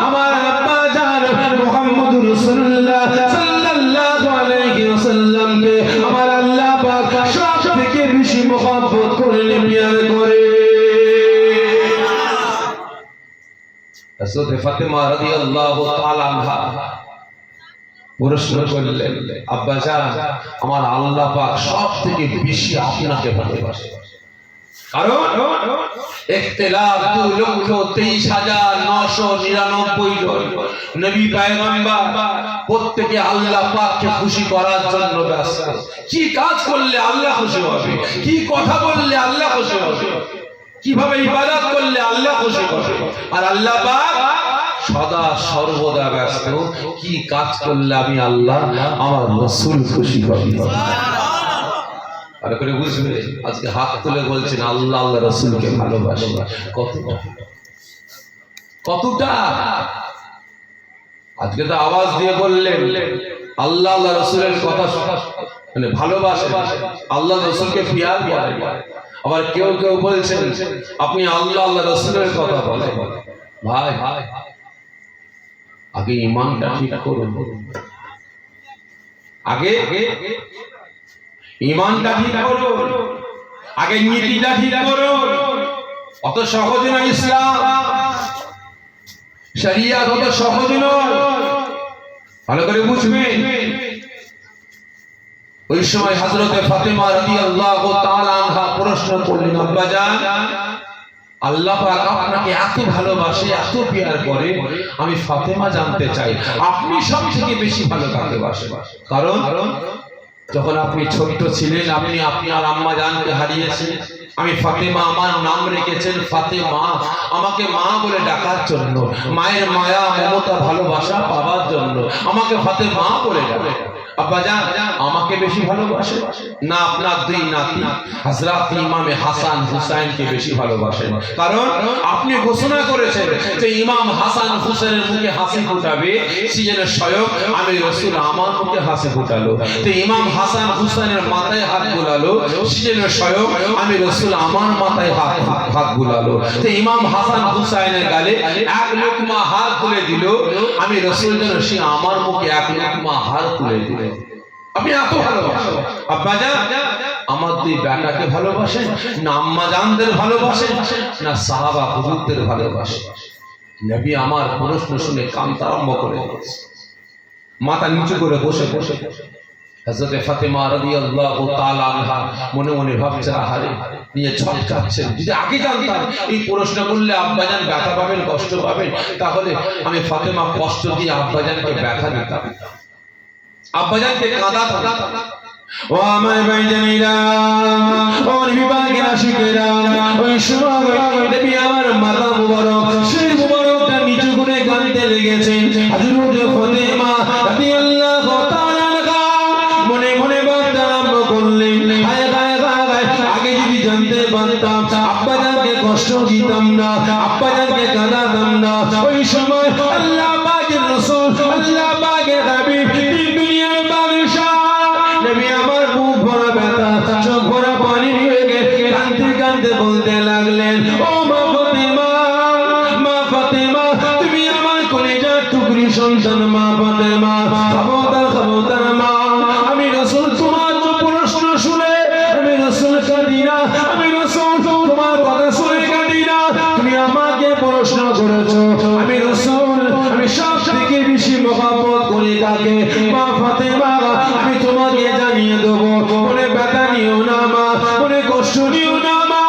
আমার আব্বা জান মুহাম্মদুর রাসূলুল্লাহ সাল্লাল্লাহু আলাইহি ওয়াসাল্লামকে আমার আল্লাহ পাক সবথেকে বেশি মহব্বত করেন, প্যার করে। হযরত ফাতেমা রাদিয়াল্লাহু তাআলা আনহা প্রশ্ন করলেন, আব্বা জান, আমার আল্লাহ পাক সবথেকে বেশি আপনাকে ভালোবাসে, কারণ 1,23,999 জন নবী পয়গম্বর প্রত্যেকে আল্লাহ পাককে খুশি করার জন্য ব্যস্ত। কি কাজ করলে আল্লাহ খুশি হবে, কি কথা বললে আল্লাহ খুশি হবে, কিভাবে ইবাদত করলে আল্লাহ খুশি হবে, আর আল্লাহ পাক সদা সর্বদা ব্যস্ত, কি কাজ করলে আমি আল্লাহ আমার রাসূল খুশি হব। আর করে বুঝবে, আজকে হাত তুলে বলছেন আল্লাহ আল্লাহ রাসূলকে ভালোবাসে কতটা। আজকে তো আওয়াজ দিয়ে বললেন আল্লাহ আল্লাহ রাসূলের কথা মানে ভালোবাসে, আল্লাহ রাসূলকে প্যার করেন। আবার কেউ কেউ বলছেন আপনি আল্লাহ আল্লাহ রাসূলের কথা বলেন। ভাই, আগে ঈমানটা ঠিক করুন, আগে ঈমানটা ঠিক করুন, আগে নীতিটা ঠিক করুন। অত সহজ নয় ইসলাম, শরিয়ত অত সহজ নয়, ভালো করে বুঝবেন। ওই সময় হযরতে ফাতেমা রাদিয়াল্লাহু তাআলা আনহা প্রশ্ন করলেন, আব্বা জান, আল্লাহ পাক আপনাকে এত ভালোবাসে, এত প্যার করে, আমি ফাতেমা জানতে চাই আপনি সবথেকে বেশি ভালো কাকে বাসেন? কারণ যখন আপনি ছোট্ট ছিলেন আপনি আপনার আম্মা জানকে হারিয়েছেন। আমি ফাতেমা, আমার নাম রেখেছেন ফাতেমা, আমাকে মা বলে ডাকার জন্য, মায়ের মায়া মমতা ভালোবাসা পাওয়ার জন্য আমাকে ফাতেমা বলে ডাকে। আব্বাজান আমাকে বেশি ভালোবাসে না আপনার দুই নাতি হযরত ইমামে হাসান হুসাইনকে বেশি ভালোবাসেন? কারণ আপনি ঘোষণা করেছেন যে ইমাম হাসান হুসাইনের মুখে হাসি ফোটাবে, সে যেন স্বয়ং আমি রাসূল আমার মুখে হাসি ফোটালো। তো ইমাম হাসান হুসাইনের মাথায় হাত বুলালো, সে যেন স্বয়ং আমি রাসূল আমার মাথায় হাত বুলালো। তো ইমাম হাসান হুসাইনের গালে এক লোকমা হাত তুলে দিল, আমি রাসূল যেন সে আমার মুখে এক লোকমা হাত তুলে দিল। আপনি এত ভালোবাসেন। আব্বাজান আমার দুই বেটাকে ভালোবাসেন না আম্মা জানদের ভালোবাসেন না সাহাবা হুজুরদের ভালোবাসেন? নবী আমার প্রশ্ন শুনে কাঁদতে আরম্ভ করে দিয়েছে, মাথা নিচু করে বসে বসে হযরত ফাতেমা রাদিয়াল্লাহু তাআলা আনহা মনে মনে ভাবছেন, আহারে নিয়ে ছটকাচ্ছেন। যদি আগে জানতাম এই প্রশ্ন করলে আব্বাজান ব্যথা পাবেন, কষ্ট পাবেন, তাহলে আমি ফাতেমা কষ্ট দিয়ে আব্বাজানকে ব্যথা দিতাম, আব্বাজানকে কাঁদাতাম। ও আমার ভাইজানেরা, ও নবী পাকের আশিকেরা, ওই সময় নবী আমার মাথা মুবারক শির মুবারকটা নিচু করে কাঁদতে লেগেছেন। হযরত ফাতেমা রাদিয়াল্লাহু তাআলা আনহা মনে মনে ভাবতে আরম্ভ করলেন, হায় হায় হায়, আগে যদি জানতে পারতাম আব্বাজানকে কষ্ট দিতাম না, আব্বাজানকে কাঁদাতাম না। ওই সময় আল্লাহ পাকের রাসূল, আল্লাহ পাকের হাবিব, দুনিয়ার বাদশা নবী আমার মুখ ভরা ব্যথা, চোখ ভরা পানি নিয়ে কাঁদতে কাঁদতে বলতে লাগলেন, ও মা ফাতেমা, মা ফাতেমা, তুমি আমার কলিজার টুকরি সন্তান মা ফাতেমা, খবরদার খবরদার মা, আমি রাসূল তোমার প্রশ্ন শুনে আমি রাসূল কাঁদি না, আমি রাসূল তোমার কথা শুনে কাঁদি না। তুমি আমাকে প্রশ্ন করেছো, আমি রাসূল আমি সব থেকে বেশি মহব্বত করি তাকে। মা ফাতেমা আমি তোমাকে জানিয়ে দেবো, মনে ব্যথা নিও না মা, মনে কষ্ট নিও না মা।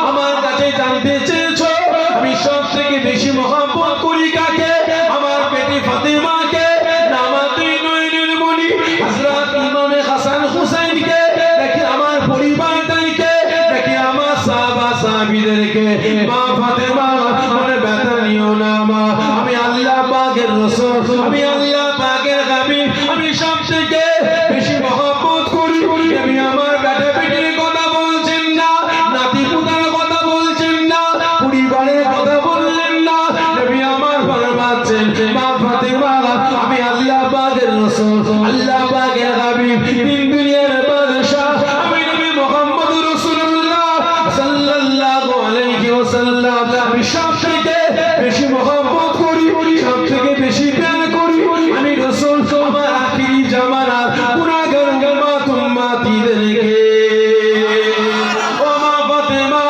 আমার কাছে জানতে চেয়েছো আমি সব থেকে বেশি মহব্বত করি কাকে? আমার পেটে ফাতেমাকে না আমার দুই নয়নের মণি হযরত ইমামে হাসান হুসাইনকে, দেখি আমার পরিবারটাকে, দেখি আমার সাহাবা সাহাবীদেরকে। মা ফাতেমা মনে ব্যথা নিও না মা, আমি আল্লাহ পাকের রাসূল, আমি আল্লাহ পাকের হাবিব, আমি সব থেকে বেশি মহব্বত করি। আমি আমার বেটা বেটির কথা বলছেন না, নাতি পুতার কথা বলছেন না, পরিবারের কথা বললেন না, নবী আমার ফরমাচ্ছেন, মা ফাতেমা আমি আল্লাহ পাকের রাসূল, আল্লাহ পাকের হাবিব, তিন দুনিয়ার বাদশা, আমি নবী মুহাম্মদ রাসূলুল্লাহ সাল্লাল্লাহু আলাইহি ওয়াসাল্লাম, আমি সব থেকে বেশি মহব্বত করি, সব থেকে বেশি প্যার করি। আমি রাসূল আমার আখিরি জামানার গুনাহগার উম্মত উম্মতিদেরকে। ও মা ফাতেমা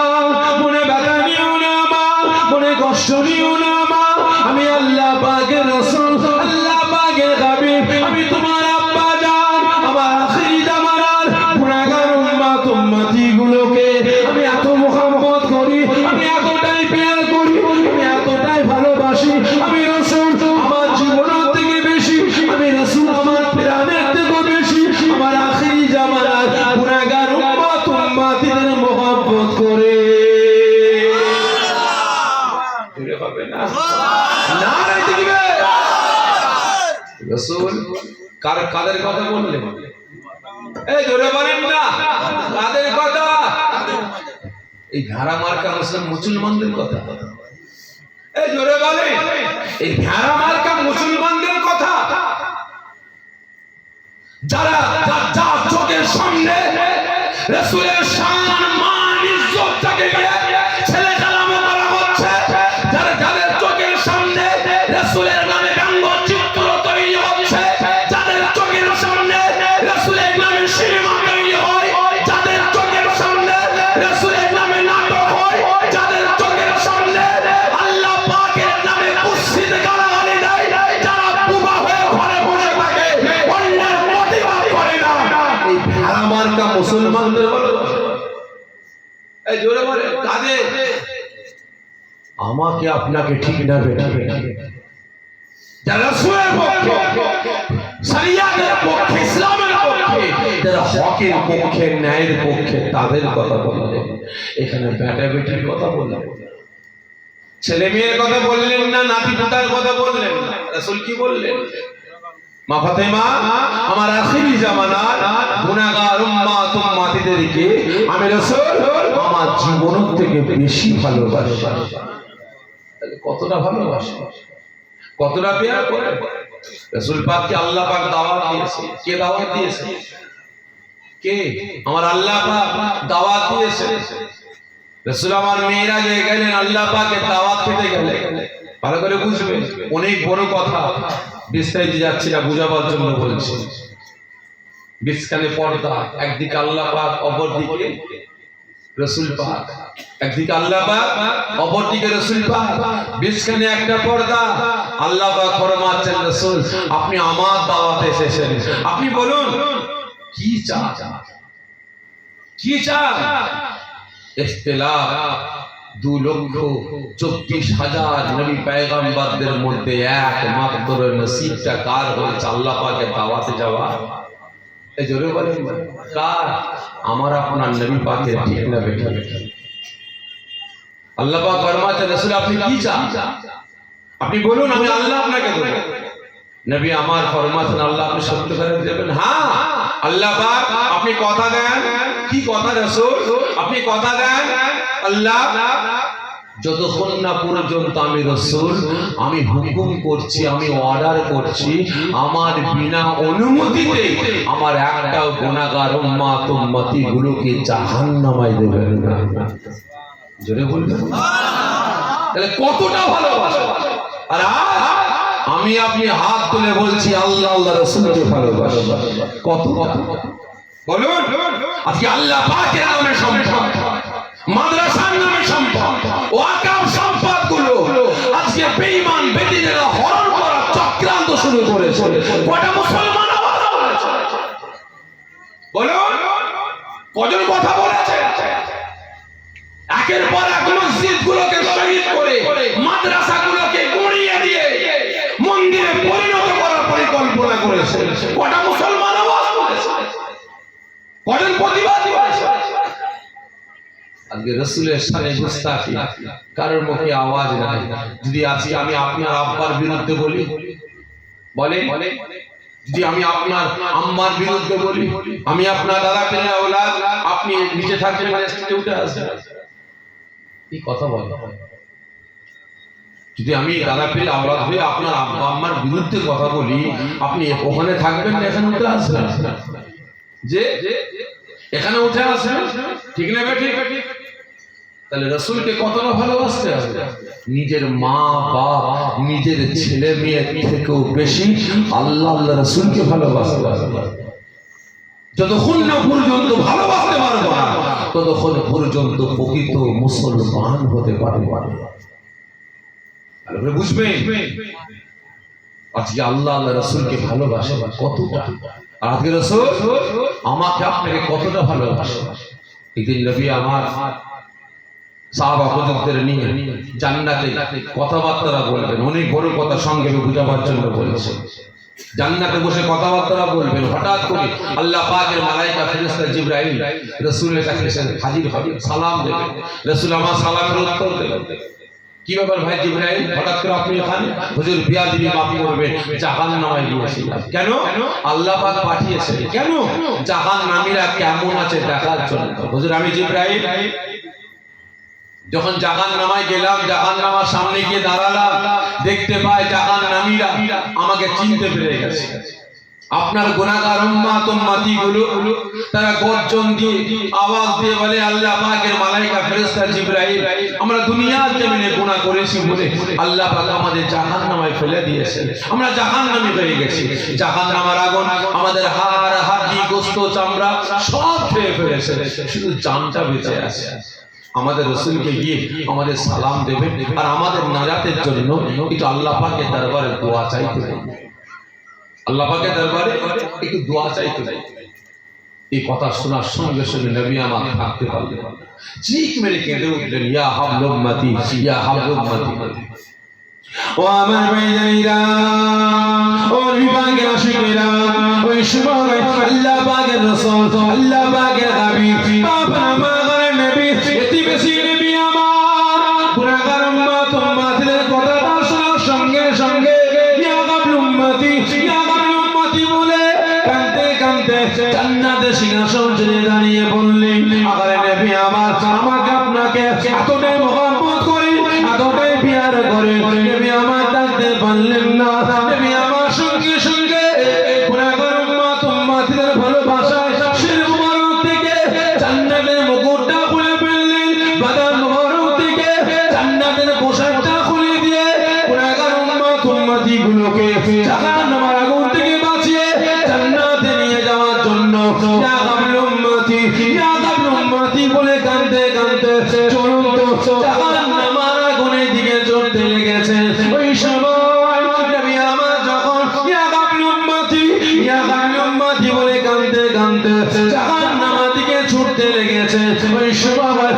মনে ব্যথা নিও না মা, মনে কষ্ট নিও না মা, আমি আল্লাহ পাকের রাসূল, আল্লাহ পাকের হাবিব, আমি তোমার আব্বা জান, আমার আখিরি জামানার গুনাহগার উম্মত উম্মতিগুলোকে আমি এত মহব্বত করি, আমি এতটাই প্যার করি, আমি এতটাই ভালোবাসি। আমি রাসূল আমার জীবনের থেকে বেশি, আমি রাসূল আমার প্রাণের থেকে বেশি আমার আখিরি জামানার গুনাহগার উম্মত উম্মতিদের মহব্বত করে। জোরে হবে না? নারে তাকবীর! রাসূল কাদের কথা বললেন? এই জোরে বলেন না, কাদের কথা? এই ভেড়া মার্কা মুসলমানদের কথা। এই জোরে বলেন, এই ভেড়া মার্কা মুসলমানদের কথা, যারা যার চোখের সামনে রাসূলের শান মান ইজ্জতটাকে নিয়ে ছেলে কালামে করা হচ্ছে, যাদের চোখের সামনে রাসূলের নামে ব্যঙ্গ চিত্র তৈরি হচ্ছে, যাদের চোখের সামনে রাসূলের নামে সিনেমা তৈরি হয়, যাদের চোখের সামনে রাসূলের নামে নাটক হয়, যাদের চোখের সামনে আল্লাহ পাকের নামে কুৎসিত গালাগালি দেয়, যারা বুবা হয়ে ঘরে বসে থাকে, অন্যের প্রতিবাদ করে না, এই ভেড়া মার্কা মুসলমানদের বলে। এই জোরে বলে কাদের? আমাকে আপনাকে ঠিক না বেটা, যারা রাসূলের পক্ষে শরিয়াতের পক্ষে, ইসলামের পক্ষে, যারা হকের পক্ষে, ন্যায়ের পক্ষে, তাদের কথা বললেন। এখানে বেটা বেটির কথা বললেন, ছেলে মেয়ের কথা বললেন না, নাতি পোতার কথা বললেন না। রাসূল কি বললেন? মা ফাতেমা, আমার আখিরি জামানার গুনাহগার উম্মত উম্মতিদেরকে আমি রাসূল আমার জীবন থেকে বেশি ভালোবাসি। তাহলে কতটা ভালোবাসি, কতটা প্যার করে রাসূল পাককে আল্লাহ পাক দাওয়াত দিয়েছে। কে দাওয়াত দিয়েছে? কে? আমার আল্লাহ পাক দাওয়াত দিয়েছে। রাসূল আমার মেরাজে গেলেন, আল্লাহ পাকের দাওয়াত খেতে গেলেন। ভালো করে বুঝবেন, অনেক বড় কথা, বিস্তারিত যাচ্ছি না, বুঝাবার জন্য বলছি। বিছখানে পর্দা, একদিকে আল্লাহ পাক, অপরদিকে রাসূল পাক। একদিকে আল্লাহ পাক, অপরদিকে রাসূল পাক, বিছখানে একটা পর্দা। আল্লাহ পাক ফরমাচ্ছেন, রাসূল আপনি আমার দাওয়াতে এসেছেন, আপনি বলুন কি চান, কি চান? ইখতিলাফ 2,34,000 নবী পয়গম্বরদের মধ্যে একমাত্র নসিবটা কার হয়েছে? আল্লাহ পাকের দাওয়াতে যাওয়া। এই জোরে বলেন কার? আমার আপনার নবী পাকের। ঠিক না বেটা? আল্লাহ পাক ফরমাতে, রাসূল আপনি কি চান? আপনি বলুন, আমি আল্লাহ আপনাকে দেব। নবী আমার ফরমাতেন, আল্লাহ আপনি সত্য করে দেবেন? হ্যাঁ আল্লাহ পাক, আপনি কথা দেন। কি কথা রাসূল? আপনি কথা দেন। আল্লাহ যতক্ষণ না পর্যন্ত আমি রাসূল আমি হুকুম করছি, আমি অর্ডার করছি, আমার বিনা অনুমতিতে আমার একটা গুনাহগার উম্মত উম্মতি গুলোকে জাহান্নামে দেবেন না। জোরে বলবেন। তাহলে কতটা ভালোবাসা! আর আমি আপনি হাত তুলে বলছি আল্লাহ আল্লাহ রাসূলকে ভালোবাসি। কত বলুন। আজকে আল্লাহ পাকের নামে সম্পদ, মাদ্রাসার নামে সম্পদ, ওয়াকফ সম্পদগুলো আজকে বেঈমান বেদিনেরা হরণ করার চক্রান্ত শুরু করেছে। কটা মুসলমান আওয়াজ করেছে? বলুন, কজন কথা বলেছে? একের পর এক মসজিদগুলোকে শহীদ করে, মাদ্রাসাগুলোকে গুঁড়িয়ে দিয়ে মন্দিরে পরিণত করার পরিকল্পনা করেছে। কটা মুসলমান আওয়াজ করেছে? কজন প্রতিবাদ করেছে? আজকে রাসূলের শানে গুস্তাখি, কারোর মুখে আওয়াজ নাই। যদি আজকে আমি আপনার আব্বার বিরুদ্ধে বলি, বলে যদি আমি আপনার আম্মার বিরুদ্ধে বলি, আমি আপনার দাদা পেলে আওলাদ, আপনি নিচে থাকবেন, স্টেজে উঠে আসবেন। এই কথা বলে। যদি আমি দাদা পেলে আওলাদ হয়ে আপনার আব্বা আম্মার বিরুদ্ধে কথা বলি, আপনি ওখানে থাকবেন না, এখানে উঠে আসবেন। যে এখানে উঠে আসবেন, ঠিক না বেঠিক? তাহলে রাসূলকে কতটা ভালোবাসতে হবে? নিজের মা বাপ, নিজের ছেলে মেয়ে থেকেও বেশি আল্লাহ আল্লাহ রাসূলকে ভালোবাসতে হবে। যতক্ষণ না পর্যন্ত ভালোবাসতে পারবো না, ততক্ষণ পর্যন্ত প্রকৃত মুসলমান হতে পারবো না। তাহলে বুঝবেন আজকে আল্লাহ আল্লাহ রাসূলকে ভালোবাসে কতটা। আর আজকে রাসূল আমাকে আপনাকে কতটা ভালোবাসে। একদিন নবী আমার সাহাবা হুজুরদের নিয়ে জান্নাতে কথাবার্তা বলবেন। অনেক বড় কথা সংক্ষেপে বুঝাবার জন্য বলেছেন। জান্নাতে বসে কথাবার্তা বলবেন। হঠাৎ করে আল্লাহ পাকের মালায়েকা ফেরেশতা জিবরাইল রাসূলের কাছে হাজির হবে, সালাম দেবেন। রাসূল আমার সালামের উত্তর দেবেন। কি ব্যাপার ভাই জিবরাইল, হঠাৎ করে আপনি এখানে? হুজুর বিয়াদবি মাফ করবেন, জাহান্নামে গিয়েছিলাম। কেন? আল্লাহ পাক পাঠিয়েছে। কেন? জাহান্নামীরা কেমন আছে দেখার জন্য। হুজুর আমি জিবরাইল যখন জাহান্নামায় গেলাম, জাহান্নামার সামনে গিয়ে দাঁড়ালাম, দেখতে পাই জাহান্নামীরা আমাকে চিনতে পেরে গেছে। আপনার গুনাহগার উম্মত উম্মতি গুলো তারা গর্জন দিয়ে আওয়াজ দিয়ে বলে, আল্লাহ পাকের মালায়েকা ফেরেশতা জিবরাইল, আমরা দুনিয়ার জমিনে গুনাহ করেছি বলে আল্লাহ পাক আমাদের জাহান্নামায় ফেলে দিয়েছে, আমরা জাহান্নামী হয়ে গেছি। জাহান্নামের আগুন আমাদের হাড় হাড্ডি গোশত চামড়া সব খেয়ে ফেলেছে, শুধু জানটা বেঁচে আছে। আমাদের রাসূলকে গিয়ে আমাদের সালাম দেবেন আর আমাদের নাজাতের জন্য একটু আল্লাহ পাকের দরবারে দোয়া চাইতে হবে। আল্লাহ পাকের দরবারে একটু দোয়া চাইতে হবে। এই কথা শোনার সঙ্গে সঙ্গে নবী আমার থাকতে পারলেন না, চিৎ মেরে কেঁদে উঠলেন, ইয়া হাবল উম্মতি, ইয়া হাবল উম্মতি। ও আমার ভাইরা ও বিভাগের আশিকেরা ওই সময় আল্লাহ পাকের রাসূল আল্লাহ পাকের হাবিব বাবা আমার নবী এতি বেশি নবী আমার গুনাহগার উম্মত উম্মতের কথাটা শোনার সঙ্গে সঙ্গে ইয়া গাবল উম্মতি বলে কাঁদতে কাঁদতে জান্নাতের সিংহাসন ছেড়ে দাঁড়িয়ে বললেন আরে নবী আমার আমাকে আপনাকে এতটাই মহব্বত করি এতটাই প্যার করে নবী আমার ডাকতে পারলেন না নবী আমার সঙ্গে সঙ্গে গুনাহগার উম্মত উম্মতের ভালোবাসায় শির মুবারক থেকে জান্নাতের মুকুটটা খুলে ফেললেন বাদান মুবারক থেকে জান্নাতের পোশাকটা খুলে দিয়ে গুনাহগার উম্মত উম্মতি গুলোকে জাহান্নামের আগুন থেকে বাঁচিয়ে জান্নাতে নিয়ে যাওয়ার জন্য ইয়া গাবল উম্মতি বলে কাঁদতে কাঁদতে চলুন তো জাহান্নামের আগুনের দিকে চলতে লেগেছে ওই সময় নবী আমার যখন ইয়া গাবল উম্মতি বলে কাঁদতে কাঁদতে জাহান্নামের দিকে ছুটতে লেগেছে ওই সময়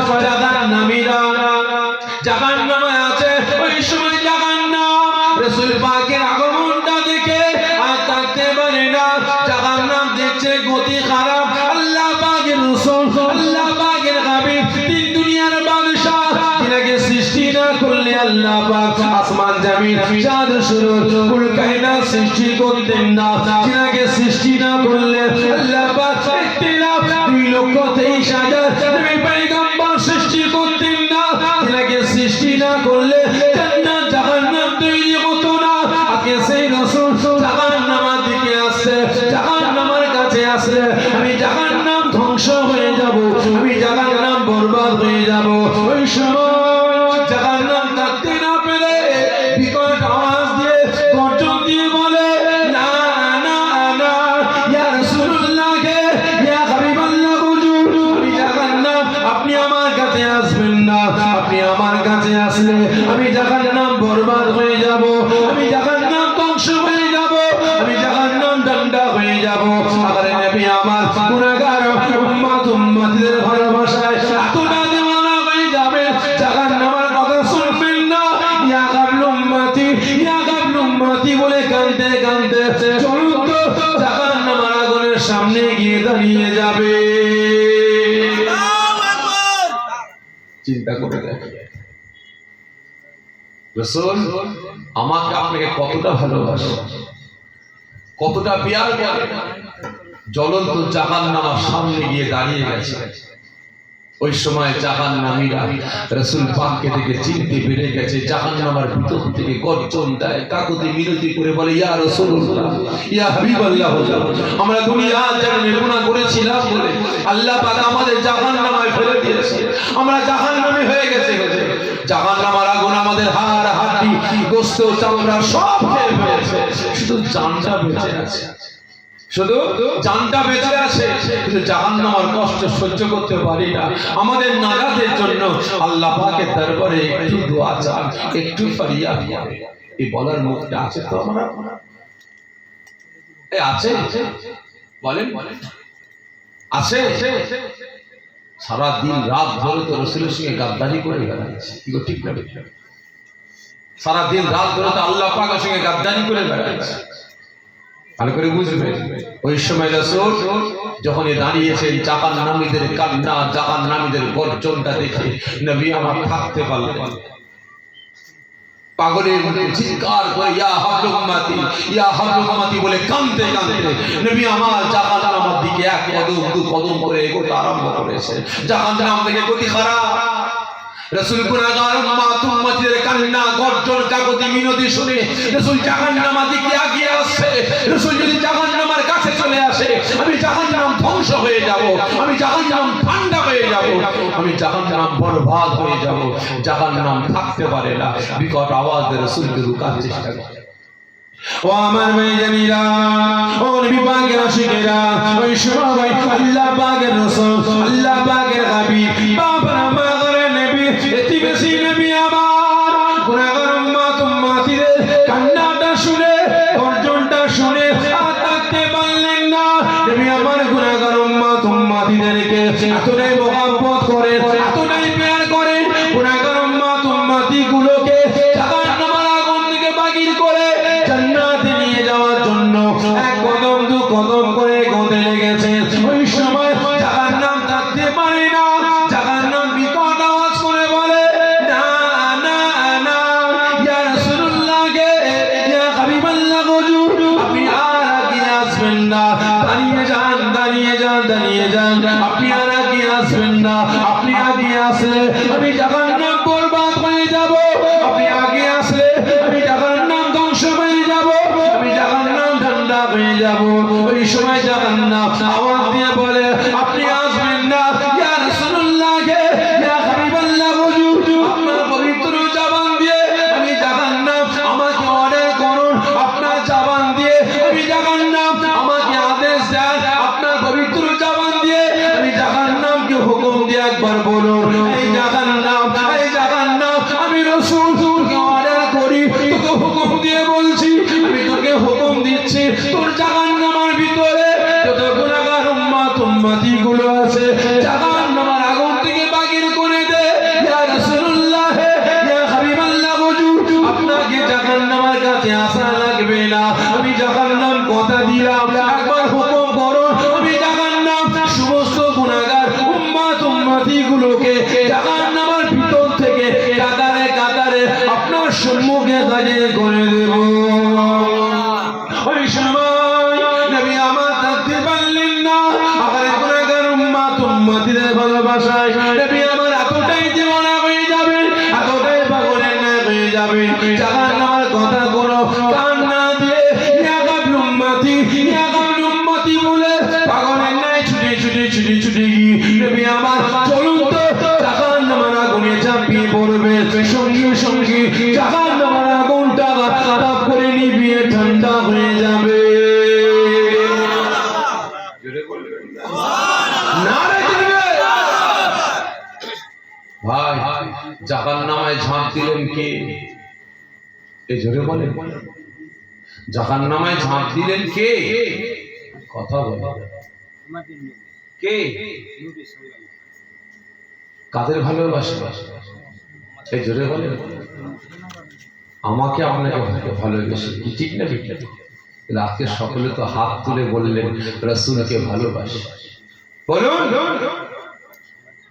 জাহান্নামে আছে ওই সময় জাহান্নাম রাসূল পাকের আগমনটা দেখে আর থাকতে পারে না জাহান্নাম দেখছে গতি খারাপ আল্লাহ পাকের রাসূল আল্লাহ পাকের হাবিব তিন দুনিয়ার বাদশা তিনাকে সৃষ্টি না করলে আল্লাহ পাক আসমান জমিন চাঁদ সূরজ কুল কায়নাত সৃষ্টি করতেন না তিনাকে সৃষ্টি না করলে আল্লাহ পাক ইখতিলাফ 2,23,000 নবী পয়গম্বর সৃষ্টি করতেন না তিনাকে সৃষ্টি না করলে জান্নাত জাহান্নাম তৈরি হতো না আগে সেই রাসূল জাহান্নামের দিকে আসছে জাহান্নামের কাছে আসলে আমি জাহান্নাম ধ্বংস হয়ে যাব আমি জাহান্নাম বরবাদ হয়ে যাব ওই সময় জাহান্নাম থাকতে না পেরে বিকট আওয়াজ দিয়ে গর্জন দিয়ে বলে না না না ইয়া রাসূলুল্লাহ ইয়া হাবিবাল্লাহ হুজুর আমি জাহান্নাম আপনি আমার কাছে আসবেন না আপনি আমার কাছে আসলে আমি জাহান্নাম বরবাদ হয়ে যাব আমি জাহান্নাম ধ্বংস হয়ে যাব আমি জাহান্নাম ঠান্ডা হয়ে যাব আরে নবী আমার গুনাহগার উম্মত উম্মতের ভালোবাসায় এতটা দেওয়ানা হয়ে যাবে জাহান্নামের কথা শুনবেন না ইয়া গাবল উম্মতি বলে কাঁদতে কাঁদতে চলুন তো জাহান্নামের আগুনের সামনে গিয়ে দাঁড়িয়ে যাবে চিন্তা করে দেখেন রাসূল আমাকে আপনাকে কতটা ভালোবাসে কতটা প্যার করে জ্বলন্ত জাহান্নামের সামনে গিয়ে দাঁড়িয়ে গেছে ওই সময় জাহান্নামীরা রাসূল পাককে দেখে চিনতে পেরে গেছে জাহান্নামের ভিতর থেকে গর্জন দেয় কাকুতি মিনতি করে বলে ইয়া রাসূলুল্লাহ ইয়া হাবিবাল্লাহ আমরা দুনিয়ার জন্য গুনাহ করেছিলাম বলে আল্লাহ পাক আমাদের জাহান্নামে ফেলে দিয়েছে আমরা জাহান্নামী হয়ে গেছে জাহান্নামের আগুন আমাদের হাড় হাড্ডি গোশত চামড়া সব খেয়ে ফেলেছে শুধু জানটা বেঁচে আছে শুধু জানটা বেঁচে আছে কিন্তু জাহান্নামের কষ্ট সহ্য করতে পারি না আমাদের নাজাতের জন্য আল্লাহ পাকের দরবারে একটু দোয়া চান একটু ফরিয়াদ করে এই বলার মুখটা আছে তো আমরা এই আছে বলেন আছে সারা দিন রাত ধরে তো রাসূলের সঙ্গে গাদ্দারি করে বেড়াচ্ছে কি ঠিক না সারা দিন রাত ধরে তো আল্লাহ পাকের সঙ্গে গাদ্দারি করে বেড়াচ্ছে ভালো করে বুঝবে ওই সময় রাসূল যখন দাঁড়িয়েছেন জাহান্নামীদের কান্না জাহান্নামীদের গর্জনটা দেখে নবী আমার থাকতে পারলেন পাগলের মতো চিৎকার করে ইয়া হাবলুল উম্মতি বলে কাঁদতে কাঁদতে নবী আমার জাহান্নামের দিকে এক কদম দু কদম করে এগোতে আরম্ভ করেছে জাহান্নাম থেকে গতি খারাপ রাসূল গুনাহগার উম্মত উম্মতের কান্না গর্জন কাকুতি মিনতি শুনে রাসূল জাহান্নামের দিকে এগিয়ে আসছে রাসূল যদি জাহান্নামের কাছে চলে আসে আমি জাহান্নাম ধ্বংস হয়ে যাব আমি জাহান্নাম ঠান্ডা হয়ে যাব আমি জাহান্নাম বরবাদ হয়ে যাব জাহান্নাম থাকতে পারে না বিকট আওয়াজ দিয়ে রাসূলকে রুকার চেষ্টা করে ও আমার মেয়েরা ও নবী পাকের আশিকেরা ওই সময় আল্লাহ পাকের রাসূল আল্লাহ পাকের হাবিব বাবা আমার নবী এতি বেশি নবী আমার গুনাহগার উম্মত উম্মতিদের কান্নাটা শুনে গর্জনটা শুনে আর থাকতে পারলেন না নবী আমার গুনাহগার উম্মত উম্মতিদেরকে এতটাই মহব্বত করে এতটাই প্যার করে গুনাহগার উম্মত উম্মতি গুলোকে জাহান্নামের আগুন পারে না। জাহান্নাম বিকট আওয়াজ করে বলে, না না না, ইয়া রাসূলুল্লাহ গে, ইয়া হাবিবাল্লাহ হুজুর, আপনি আর আগে আসবেন না। দাঁড়িয়ে যান, দাঁড়িয়ে যান, দাঁড়িয়ে যান, আপনি আর আগে আসবেন না। আপনি আগে আসলে আমি জাহান্নাম বরবাদ হয়ে যাব। আপনি আগে আসলে আমি জাহান্নাম ধ্বংস হয়ে যাব। আমি জাহান্নাম ঠান্ডা হয়ে যাব। ওই সময় জাহান্নাম আওয়াজ দিয়ে বলে, আপনি আসবেন না। ইয়া রাসূলুল্লাহ গে, ইয়া হাবিবাল্লাহ হুজুর, আপনার পবিত্র জবান দিয়ে আমি জাহান্নাম, আমাকে অর্ডার করুন। আপনার জবান দিয়ে আমি জাহান্নাম, আমাকে আদেশ দেন। আপনার পবিত্র জবান দিয়ে আমি জাহান্নামকে হুকুম দিয়ে একবার বলুন, এই জাহান্নাম, এই জাহান্নাম, আমি রাসূল তোকে অর্ডার করি, তোকে হুকুম দিয়ে বলছি, আমি তোকে হুকুম দিচ্ছি, তোর জাহান্নামের ভিতরে যত গুনাহগার উম্মত উম্মতি গুলো আছে, জাহান্নামের আগুন থেকে বাগির করে দে। ইয়া রাসূলুল্লাহ, ইয়া হাবিবাল্লাহ হুজুর, আপনাকে জাহান্নামের কাছে আসা লাগবে না। আমি জাহান্নাম কথা দিলাম, একবার হুকুম করো। আমি জাহান্নাম সমস্ত গুনাহগার উম্মত উম্মতি গুলোকে জাহান্নামের ভিতর থেকে কাতারে কাতারে আপনার সম্মুখে হাজির করে দেব। ওই সময় নবী আমার থাকতে পারলেন না। আমার গুনাহগার উম্মত উম্মতিদের ভালোবাসায় নবী আমার এতটাই দিওয়ানা হয়ে যাবেন, এতটাই পাগলের ন্যায় হয়ে যাবেন, জাহান্নামের কথা কোনো কান না দিয়ে ইয়া গাবল উম্মতি, ইয়া গাবল উম্মতি বলে পাগলের ন্যায় ছুটে ছুটে ছুটে ছুটে গিয়ে নবী আমার চলন্ত জাহান্নামের আগুনে ঝাঁপিয়ে পড়বে। সঙ্গে সঙ্গে জাহান্নামের আগুনটা তাপ করে নিভিয়ে ঠান্ডা হয়ে যাবে। ভাই, জাহান্নামে ঝাঁপ দিলেন কে? এই জোরে বলেন, জাহান্নামে ঝাঁপ দিলেন কে? কথা বলেন, কে? কাদের ভালোবাসা? এই জোরে বলেন, আমাকে আপনাকে ভালোবেসে, ঠিক না? ঠিক না? আজকে সকলে তো হাত তুলে বললেন রাসূলকে ভালোবাসে। বলুন,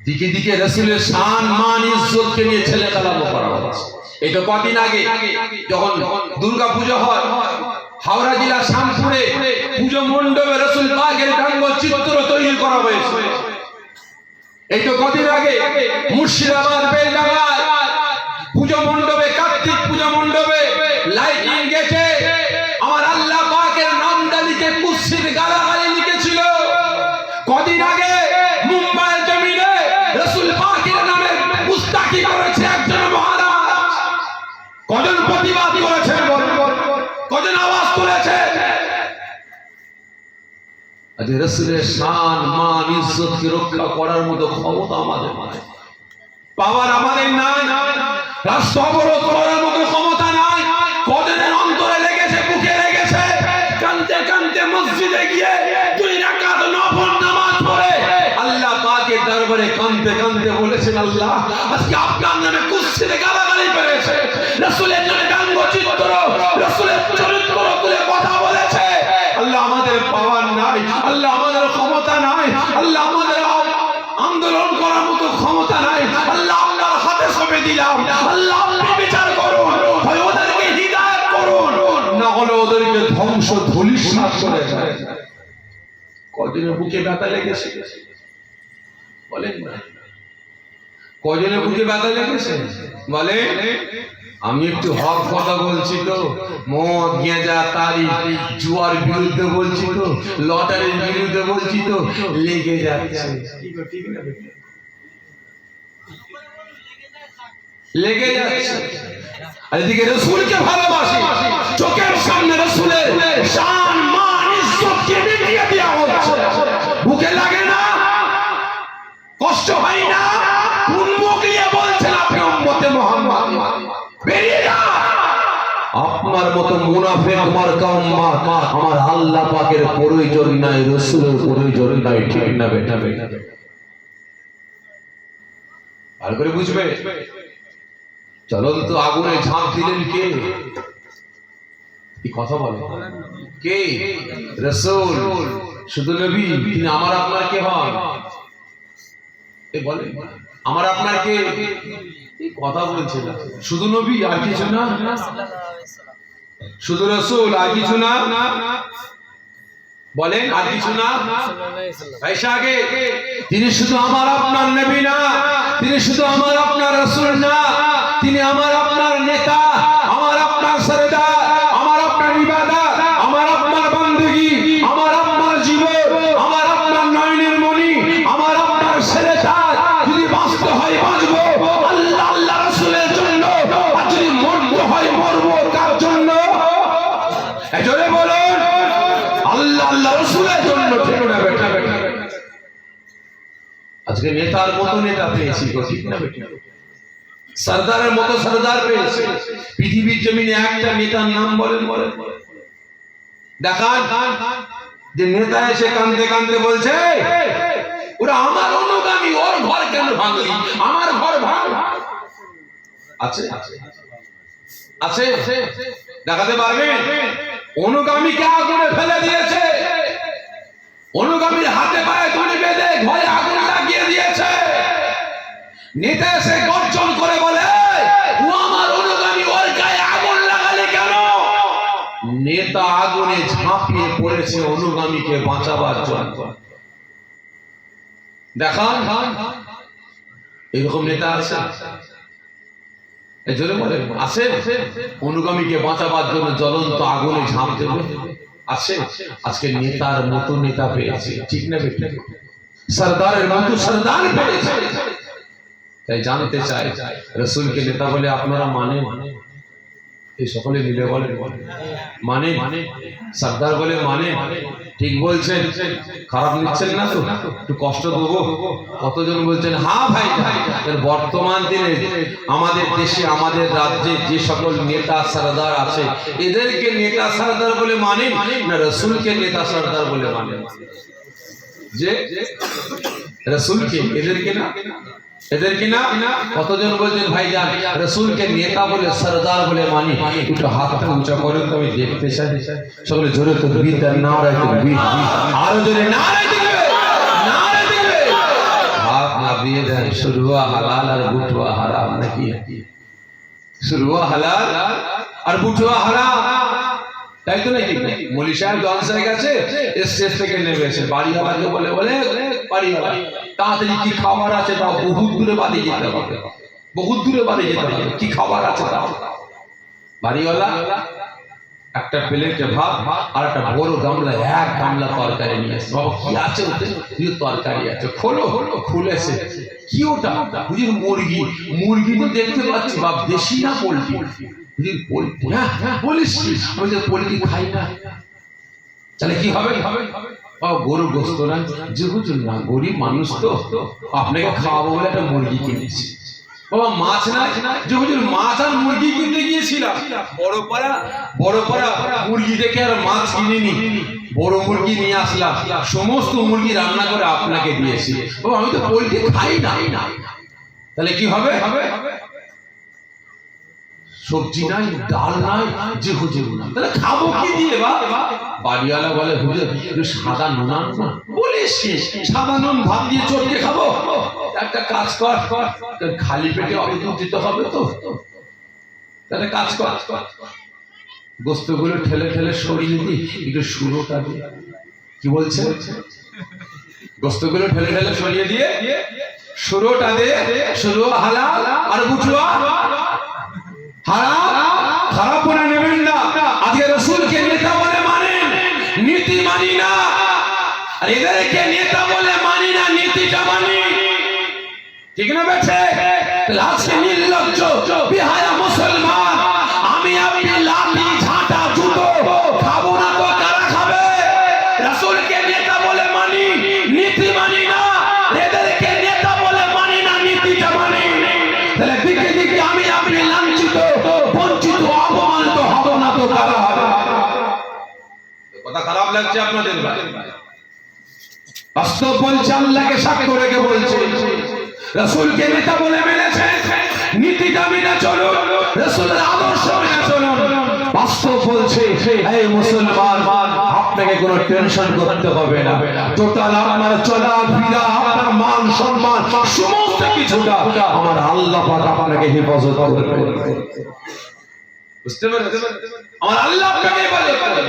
দিকে দিকে রাসূলের শান মান ইজ্জতকে নিয়ে ছেলে খেলাবো করা হচ্ছে। এই তো কদিন আগে যখন দুর্গা পূজা হয়, হাওড়া জেলা শামপুরে পুজো মণ্ডপে রাসূল পাকের ব্যঙ্গ চিত্র তৈরি করা হয়েছে। এই তো কদিন আগে মুর্শিদাবাদ বেলডাঙ্গায় পুজো মণ্ডপে, কার্তিক পুজো মণ্ডপে লাইটিং গেছে, আমার আল্লাহ পাকের নামদালিকে কুৎসিত গালাগালি লিখেছিল। কদিন আগে মুম্বাইয়ের জমিনে রাসূল পাকের নামে মুস্তাকি করেছে একজন মহারাজ। কজন প্রতিবাদ করেছে, কজন আওয়াজ তুলেছে? আজ রাসূলের শান মান ইজ্জতকে রক্ষা করার মতো ক্ষমতা আমাদের নাই, পাওয়ার আমাদের নাই, রাষ্ট্র অবরোধ করার মতো ক্ষমতা নাই। কজনের অন্তরে লেগেছে, বুকে লেগেছে, কাঁদতে কাঁদতে মসজিদে গিয়ে 2 রাকাত নফল নামাজ পড়ে আল্লাহ পাকের দরবারে কাঁদতে কাঁদতে বলেছেন, আল্লাহ আজকে আপনার নামে কুৎসিত গালাগালি করেছে, রাসূলের নামে ব্যঙ্গচিত্র, রাসূলের চরিত্র তুলে কথা বলেছে। আল্লাহ আমাদের পাওয়ার নাই, আল্লাহ আমাদের ক্ষমতা নাই, আল্লাহ আমাদের আন্দোলন করার মতো ক্ষমতা নাই। আল্লাহ আপনার হাতে সঁপে দিলাম, আল্লাহ আপনি বিচার করুন, হয় ওদেরকে হিদায়াত করুন, না হলে ওদেরকে ধ্বংস ধূলিসাৎ করে দেন। কজনের বুকে ব্যথা লেগেছে বলেন না? কজনের বুকে ব্যথা লেগেছে বলেন? আমি একটু হক কথা বলছি তো, মদ গেঁজা তারি জুয়ার বিরুদ্ধে বলছি তো, লটারির বিরুদ্ধে বলছি তো, লেগে যাচ্ছে। লেগে যাচ্ছে। আর এদিকে রাসূলকে ভালোবাসি, চোখের সামনে রাসূলের শান মান ইজ্জতকে মিটিয়ে দেওয়া হচ্ছে। বুকে লাগে না? কষ্ট হয় না? কোন মুখ নিয়ে বলছেন আপনি উম্মতে মুহাম্মদ? বেরিয়ে যান। আপনার মতো মুনাফিক মার্কা উম্মত আমার আল্লাহ পাকের প্রয়োজন নাই, রাসূলের প্রয়োজন নাই, ঠিক না বেটা? ভালো করে বুঝবে। চলন্ত আগুনে ঝাঁপ দিলেন কে? এই কথা বলে কে? রাসূল। শুধু নবী, তিনি আমার আপনার কে হন? বলে আমার আপনার কে কথা বলছে না, শুধু নবী আর কিছু না, শুধু রাসূল আর কিছু না, বলেন আর কিছু না। আগে তিনি শুধু আমার আপনার নবী না, তিনি শুধু আমার আপনার রাসূল না, তিনি আমার আপনার নেতা, আমার আপনার সরদার, আমার আপনার ইবাদত, আমার আপনার বندگی, আমার আপনার জীবন, আমার আপনার নয়নের মণি, আমার আপনার সেরেতাজ। যদি বাঁচতে হয় বাঁচবো আল্লাহ আল্লাহ রাসূলের জন্য, আর যদি মরতে হয় মরবো কার জন্য? জোরে বলুন আল্লাহ আল্লাহ রাসূলের জন্য। ঠিক না বেটা? আজকে নেতার মতো নেতা পেয়েছি, ঠিক না বেটা? সরদারের মতো সরদার পেয়েছি। পৃথিবীর জমিনে একটা নেতার নাম বলেন দেখান যে নেতা এসে কাঁদতে কাঁদতে বলছে ওরা আমার অনুগামী, ওর ঘর কেন ভাঙলি, আমার ঘর ভাঙ। আছে আছে দেখাতে পারবেন? অনুগামীকে আগুনে ফেলে দিয়েছে, অনুগামীর হাতে পায়ে দড়ি বেঁধে ঘরে আগুন লাগিয়ে দিয়েছে। নেতা এসে গর্জন করে বলে ও আমার অনুগামী, ওর গায়ে আগুন লাগালে কেন? নেতা আগুনে ঝাঁপিয়ে পড়েছে অনুগামীকে বাঁচাবার জন্য। দেখান এরকম নেতা আছে? এজন্য বলে আছে অনুগামীকে বাঁচাবার জন্য জ্বলন্ত আগুনে ঝাঁপ দেবে। আছে আজকে নেতার মতো নেতা পেয়েছে, ঠিক না বেটা? সরদারের মতো সরদার পেয়েছে। তাই জানতে চাই রাসূলকে নেতা বলে আপনারা মানেন? এই সকলে মিলে বলেন মানে, সরদার বলে মানে, ঠিক বলছেন? খারাপ নিচ্ছেন না তো? একটু কষ্ট দেবো? কতজন বলছেন হ্যাঁ ভাই? বর্তমান দিনে আমাদের দেশে আমাদের রাজ্যে যে সকল নেতা সরদার আছে এদেরকে নেতা সরদার বলে মানে না রাসূলকে নেতা সরদার বলে মানে? যে রাসূলকে, এদেরকে না, এদেরকে না। কতজন বলছেন ভাইজান রাসূলকে নেতা বলে সরদার বলে মানি? একটু হাতটা উঁচা করেন তো আমি দেখতে চাই। সকলে জোরে তাকবীর দেন, নারায়ে তাকবীর, আরো জোরে নারায়ে তাকবীর, নারায়ে তাকবীর। হাত না দিয়ে দেন শুরুয়া হালাল আর বুটুয়া হারাম নাকি? শুরুয়া হালাল আর বুটুয়া হারাম, তাই তো নাকি? মৌলী সাহেব জলসায় গেছে, স্টেজ থেকে নেমে এসে বাড়িওয়ালাকে বলে বাড়িওয়ালা তাড়াতাড়ি কি খাবার আছে তাও, বহুত দূরে বাড়ি যেতে হবে, বহুত দূরে বাড়ি যেতে হবে, কি খাবার আছে তাও। বাড়িওয়ালা একটা প্লেটে ভাত আর একটা বড় গামলা, এক গামলা তরকারি নিয়ে এসে, বাবা কি আছে ওতে? তরকারি আছে। খোলো, খুলেছে কি ওটা? হুজুর মুরগি। মুরগি তো দেখতে পাচ্ছি বাপ, দেশি না পোল্ট্রি? হুজুর পোল্ট্রি। হ্যাঁ বলিস আমি তো পোল্ট্রি খাই না। তাহলে কি হবে? গরু গোস্ত না? যে হুজুর না, গরিব মানুষ তো, আপনাকে খাওয়াবো বলে একটা মুরগি কিনেছি। বাবা মাছ না? যে হুজুর মাছ আর মুরগি কিনতে গিয়েছিলাম, বড় পাড়া মুরগি দেখে আর মাছ কিনিনি, বড় মুরগি নিয়ে আসলাম, সমস্ত মুরগি রান্না করে আপনাকে দিয়েছি। বাবা আমি তো পোল্ট্রি খাই না। তাহলে কি হবে? সবজি নাই, ডাল নাই, যে হুজুর না, তাহলে খাবো কি দিয়ে? বাড়িওয়ালা বলে হুজুর একটু সাদা নুন আন না। বলিস সাদা নুন ভাত দিয়ে চটকে খাবো? একটা কাজ কর, খালি পেটে অনেক দিতে হবে তো, তাহলে কাজ কর, গোস্তগুলো ঠেলে ঠেলে সরিয়ে দি, একটু সুরোটা দিয়ে। কি বলছে? গোস্তগুলো ঠেলে ঠেলে সরিয়ে দিয়ে সুরোটা দিয়ে, সুরো হালাল আর বুটুয়া হারাম। খারাপ করে নেবেন না। আজকে রাসূলকে নেতা বলে মানেন, নীতি মানি না। আর এদেরকে নেতা বলে মানি না, নীতিটা মানি, ঠিক না বেঠে? আজকে নির্লজ্জ বেহায়া মুসলমান, আমি আপনি লাঠি ঝাঁটা জুতো খাবো না তো কারা খাবে? রাসূলকে নেতা বলে মানি, নীতি মানি না। এদেরকে নেতা বলে মানি না, নীতিটা মানি। তাহলে দিকে দিকে আমি আপনি লাঞ্ছিত, বঞ্চিত, অপমানিত হব না তো কারা হবে? কথা খারাপ লাগছে আপনাদের? বাস্তব বলছে, আল্লাহকে সাক্ষ্য রেখে বলছে, রাসূলকে নেতা বলে মেনেছে, নীতিটা মেনে চলুন, রাসূলের আদর্শ মেনে চলুন। বাস্তব বলছে, এই মুসলমান আপনাকে কোনো টেনশন করতে হবে না। টোটাল আপনার চলাফেরা, আপনার মান সম্মান সমস্ত কিছুটা আমার আল্লাহ পাক আপনাকে হেফাজত করবে। বুঝতে পারছেন? আমার আল্লাহ আপনাকে হেফাজত করবে।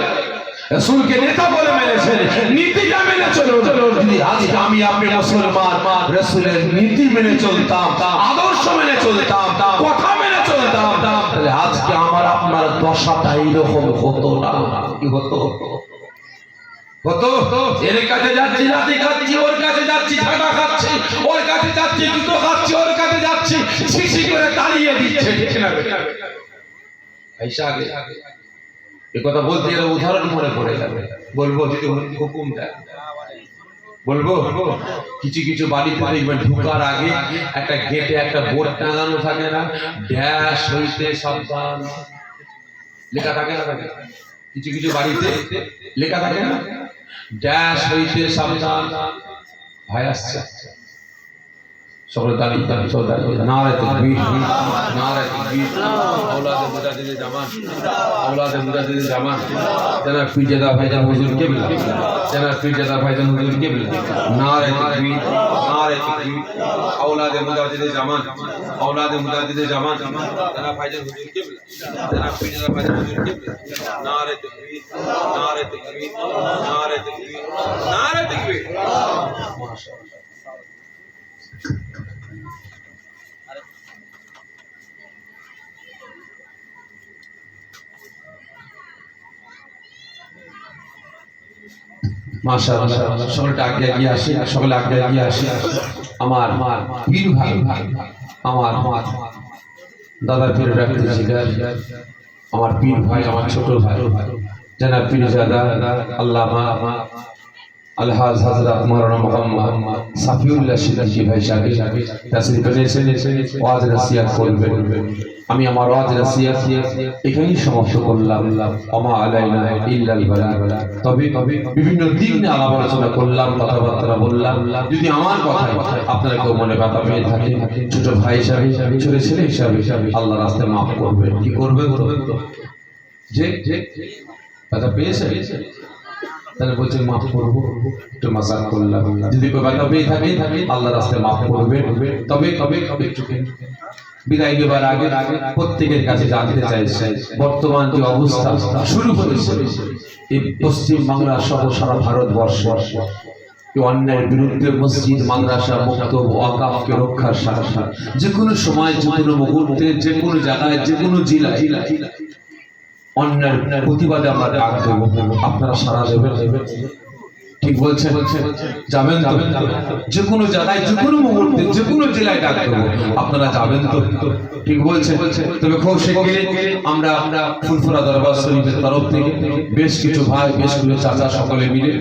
রাসূলকে নেতা বলে মেনেছেন, নীতিটা মেনে চলুন। যদি আজকে আমি আপনি মুসলমান রাসূলের নীতি মেনে চলতাম, আদর্শ মেনে চলতাম, কথা মেনে চলতাম, তাহলে আজকে আমার আপনার দশাটা এইরকম হতো না। কি হতো? এর কাছে যাচ্ছি লাঠি খাচ্ছি, ওর কাছে যাচ্ছি ঝাঁটা খাচ্ছি, ওর কাছে যাচ্ছি জুতো খাচ্ছি, ওর কাছে যাচ্ছি শিশি করে তাড়িয়ে দিচ্ছে। ঠিক না? আইসা আগে এই কথা বলতে গেলে উদাহরণ মনে পড়ে যাবে। বলবো যদি হুকুম দেয়, বলবো কিছু কিছু বাড়িতে দেখবেন ঢুকার আগে একটা গেটে একটা বোর্ড টাঙানো থাকে না, ড্যাশ হইতে সাবধান লেখা থাকে না? থাকে কিছু কিছু বাড়িতে লেখা থাকে না, ড্যাশ হইতে সাবধান। ভাই আসছে, সকলে দাঁড়িয়ে নারে তাকবীর, নারে তাকবীর। আওলাদে মুজাদ্দিদে জামান, আওলাদে মুজাদ্দিদে জামান জনাব পীরজাদা ভাইজান হুজুর কিবলা, জনাব পীরজাদা ভাইজান হুজুর কিবলা। নারে তাকবীর, নারে তাকবীর। আওলাদে মুজাদ্দিদে জামান, আওলাদে মুজাদ্দিদে জামান জনাব ভাইজান হুজুর কিবলা, জনাব পীরজাদা ভাইজান হুজুর কিবলা। নারে তাকবীর, নারে তাকবীর, নারে তাকবীর, নারে তাকবীর। মাশাআল্লাহ। মাশাআল্লাহ, সকলে আগে এগিয়ে আসি, সকলে আগে এগিয়ে আসি। আমার পীর ভাই, আমার দাদা পীর ডাক্তার জিগার, আমার পীর ভাই, আমার ছোট ভাই জনাব পীরজাদা আল্লামা আলহাজ হযরত মাওলানা মুহাম্মদ সাফিউল্লাহ সিদ্দিকী ভাই সাহেব তাশরীফ এনেছেন, ওয়াজ নসিহত করবেন। আমি আমার ওয়াজ নসিহত এখানেই সমাপ্ত করলাম। ওমা আলাইনা ইল্লাল বালাগ। তবে বিভিন্ন দিক নিয়ে আলাপ আলোচনা করলাম, কথাবার্তা বললাম। যদি আমার কথায় আপনারা কেউ মনে ব্যথা পেয়ে থাকেন, ছোট ভাই হিসাবে, ছোট ছেলে হিসাবে আল্লাহর রাস্তায় মাফ করবেন। কি করবে? যে ব্যথা পেয়েছে তাহলে বলছেন মাফ করবো, একটু মাজাক করলাম। যদি কেউ ব্যথা পেয়ে থাকে আল্লাহর রাস্তায় মাফ করবে। তবে একটু বিদায় দেবার আগে প্রত্যেকের কাছে জানতে চাইছে বর্তমান যে অবস্থা শুরু হয়েছে এই পশ্চিম বাংলা সহ সারা ভারতবর্ষ, অন্যায়ের বিরুদ্ধে মসজিদ মাদ্রাসা মুক্ত ওয়াকাফকে রক্ষার সাথে যে কোনো সময়, যে কোনো মুহূর্তে, যে কোনো জায়গায়, যে কোনো জেলায় অন্যায়ের প্রতিবাদে আমরা ডাক দেবো। আপনারা সারা দেবেন? ঠিক বলছেন? যাবেন তো? যে কোনো জায়গায়, যে কোনো মুহূর্তে, যে কোনো জেলায় ডাক দেবো, আপনারা যাবেন তো? ঠিক বলছেন? তবে খুব শিগগিরই আমরা ফুরফুরা দরবার শরীফের তরফ থেকে বেশ কিছু ভাই, বেশ কিছু চাচা সকলে মিলে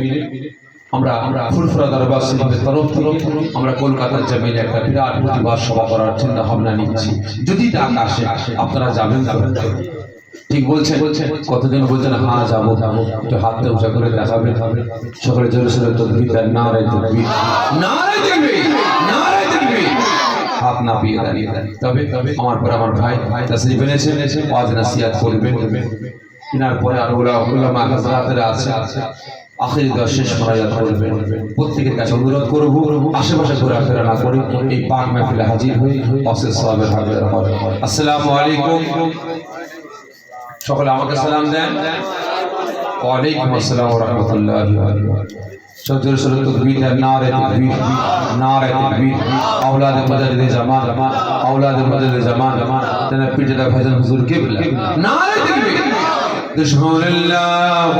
আমরা ফুরফুরা দরবার শরীফের তরফ থেকে আমরা কলকাতার জমিনে একটা বিরাট প্রতিবাদ সভা করার চিন্তা ভাবনা নিচ্ছি। যদি ডাক আসে আপনারা যাবেন তো? ঠিক বলছেন? কতদিন বলছেন হ্যাঁ যাবো, একটু হাতটা উঁচা করে দেখাবেন। সকলে জোরে সোরে তাকবীর দেন, নারে তাকবীর, নারে তাকবীর, নারে তাকবীর। হাত না পেয়ে দাঁড়িয়ে তবে আমার পর আমার ভাই তাশরীফ এনেছেন, ওয়াজ নসিহত করবেন। ইনার পরে আর উলামা হাজরাতেরা আছে, আখিরি দোয়া শেষ মোনাজাত করবেন। প্রত্যেকের কাছে অনুরোধ করব আশেপাশে ঘোরাফেরা না করে এই পাক মাহফিলে হাজির হয়ে অশেষ সওয়াবের হাজির হন। আসসালামু আলাইকুম। সকলে আমাকে সালাম দেন। ওয়ালাইকুম আসসালাম ওয়া রাহমাতুল্লাহি ওয়া বারাকাতুহু। সজোরে সরে তাকবীর, নারে তাকবীর, নারে তাকবীর। আওলাদে মুজাদ্দিদে জামান, আওলাদে মুজাদ্দিদে জামান জনাব পীরজাদা ভাইজান হুজুর কিবলা, নারে তাকবীর। বিসমিল্লাহ।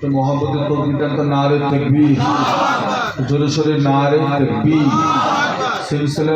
तो मोहब्बत तो नारे तकबीर, जोरे शोरे नारे तकबीर सिलसिले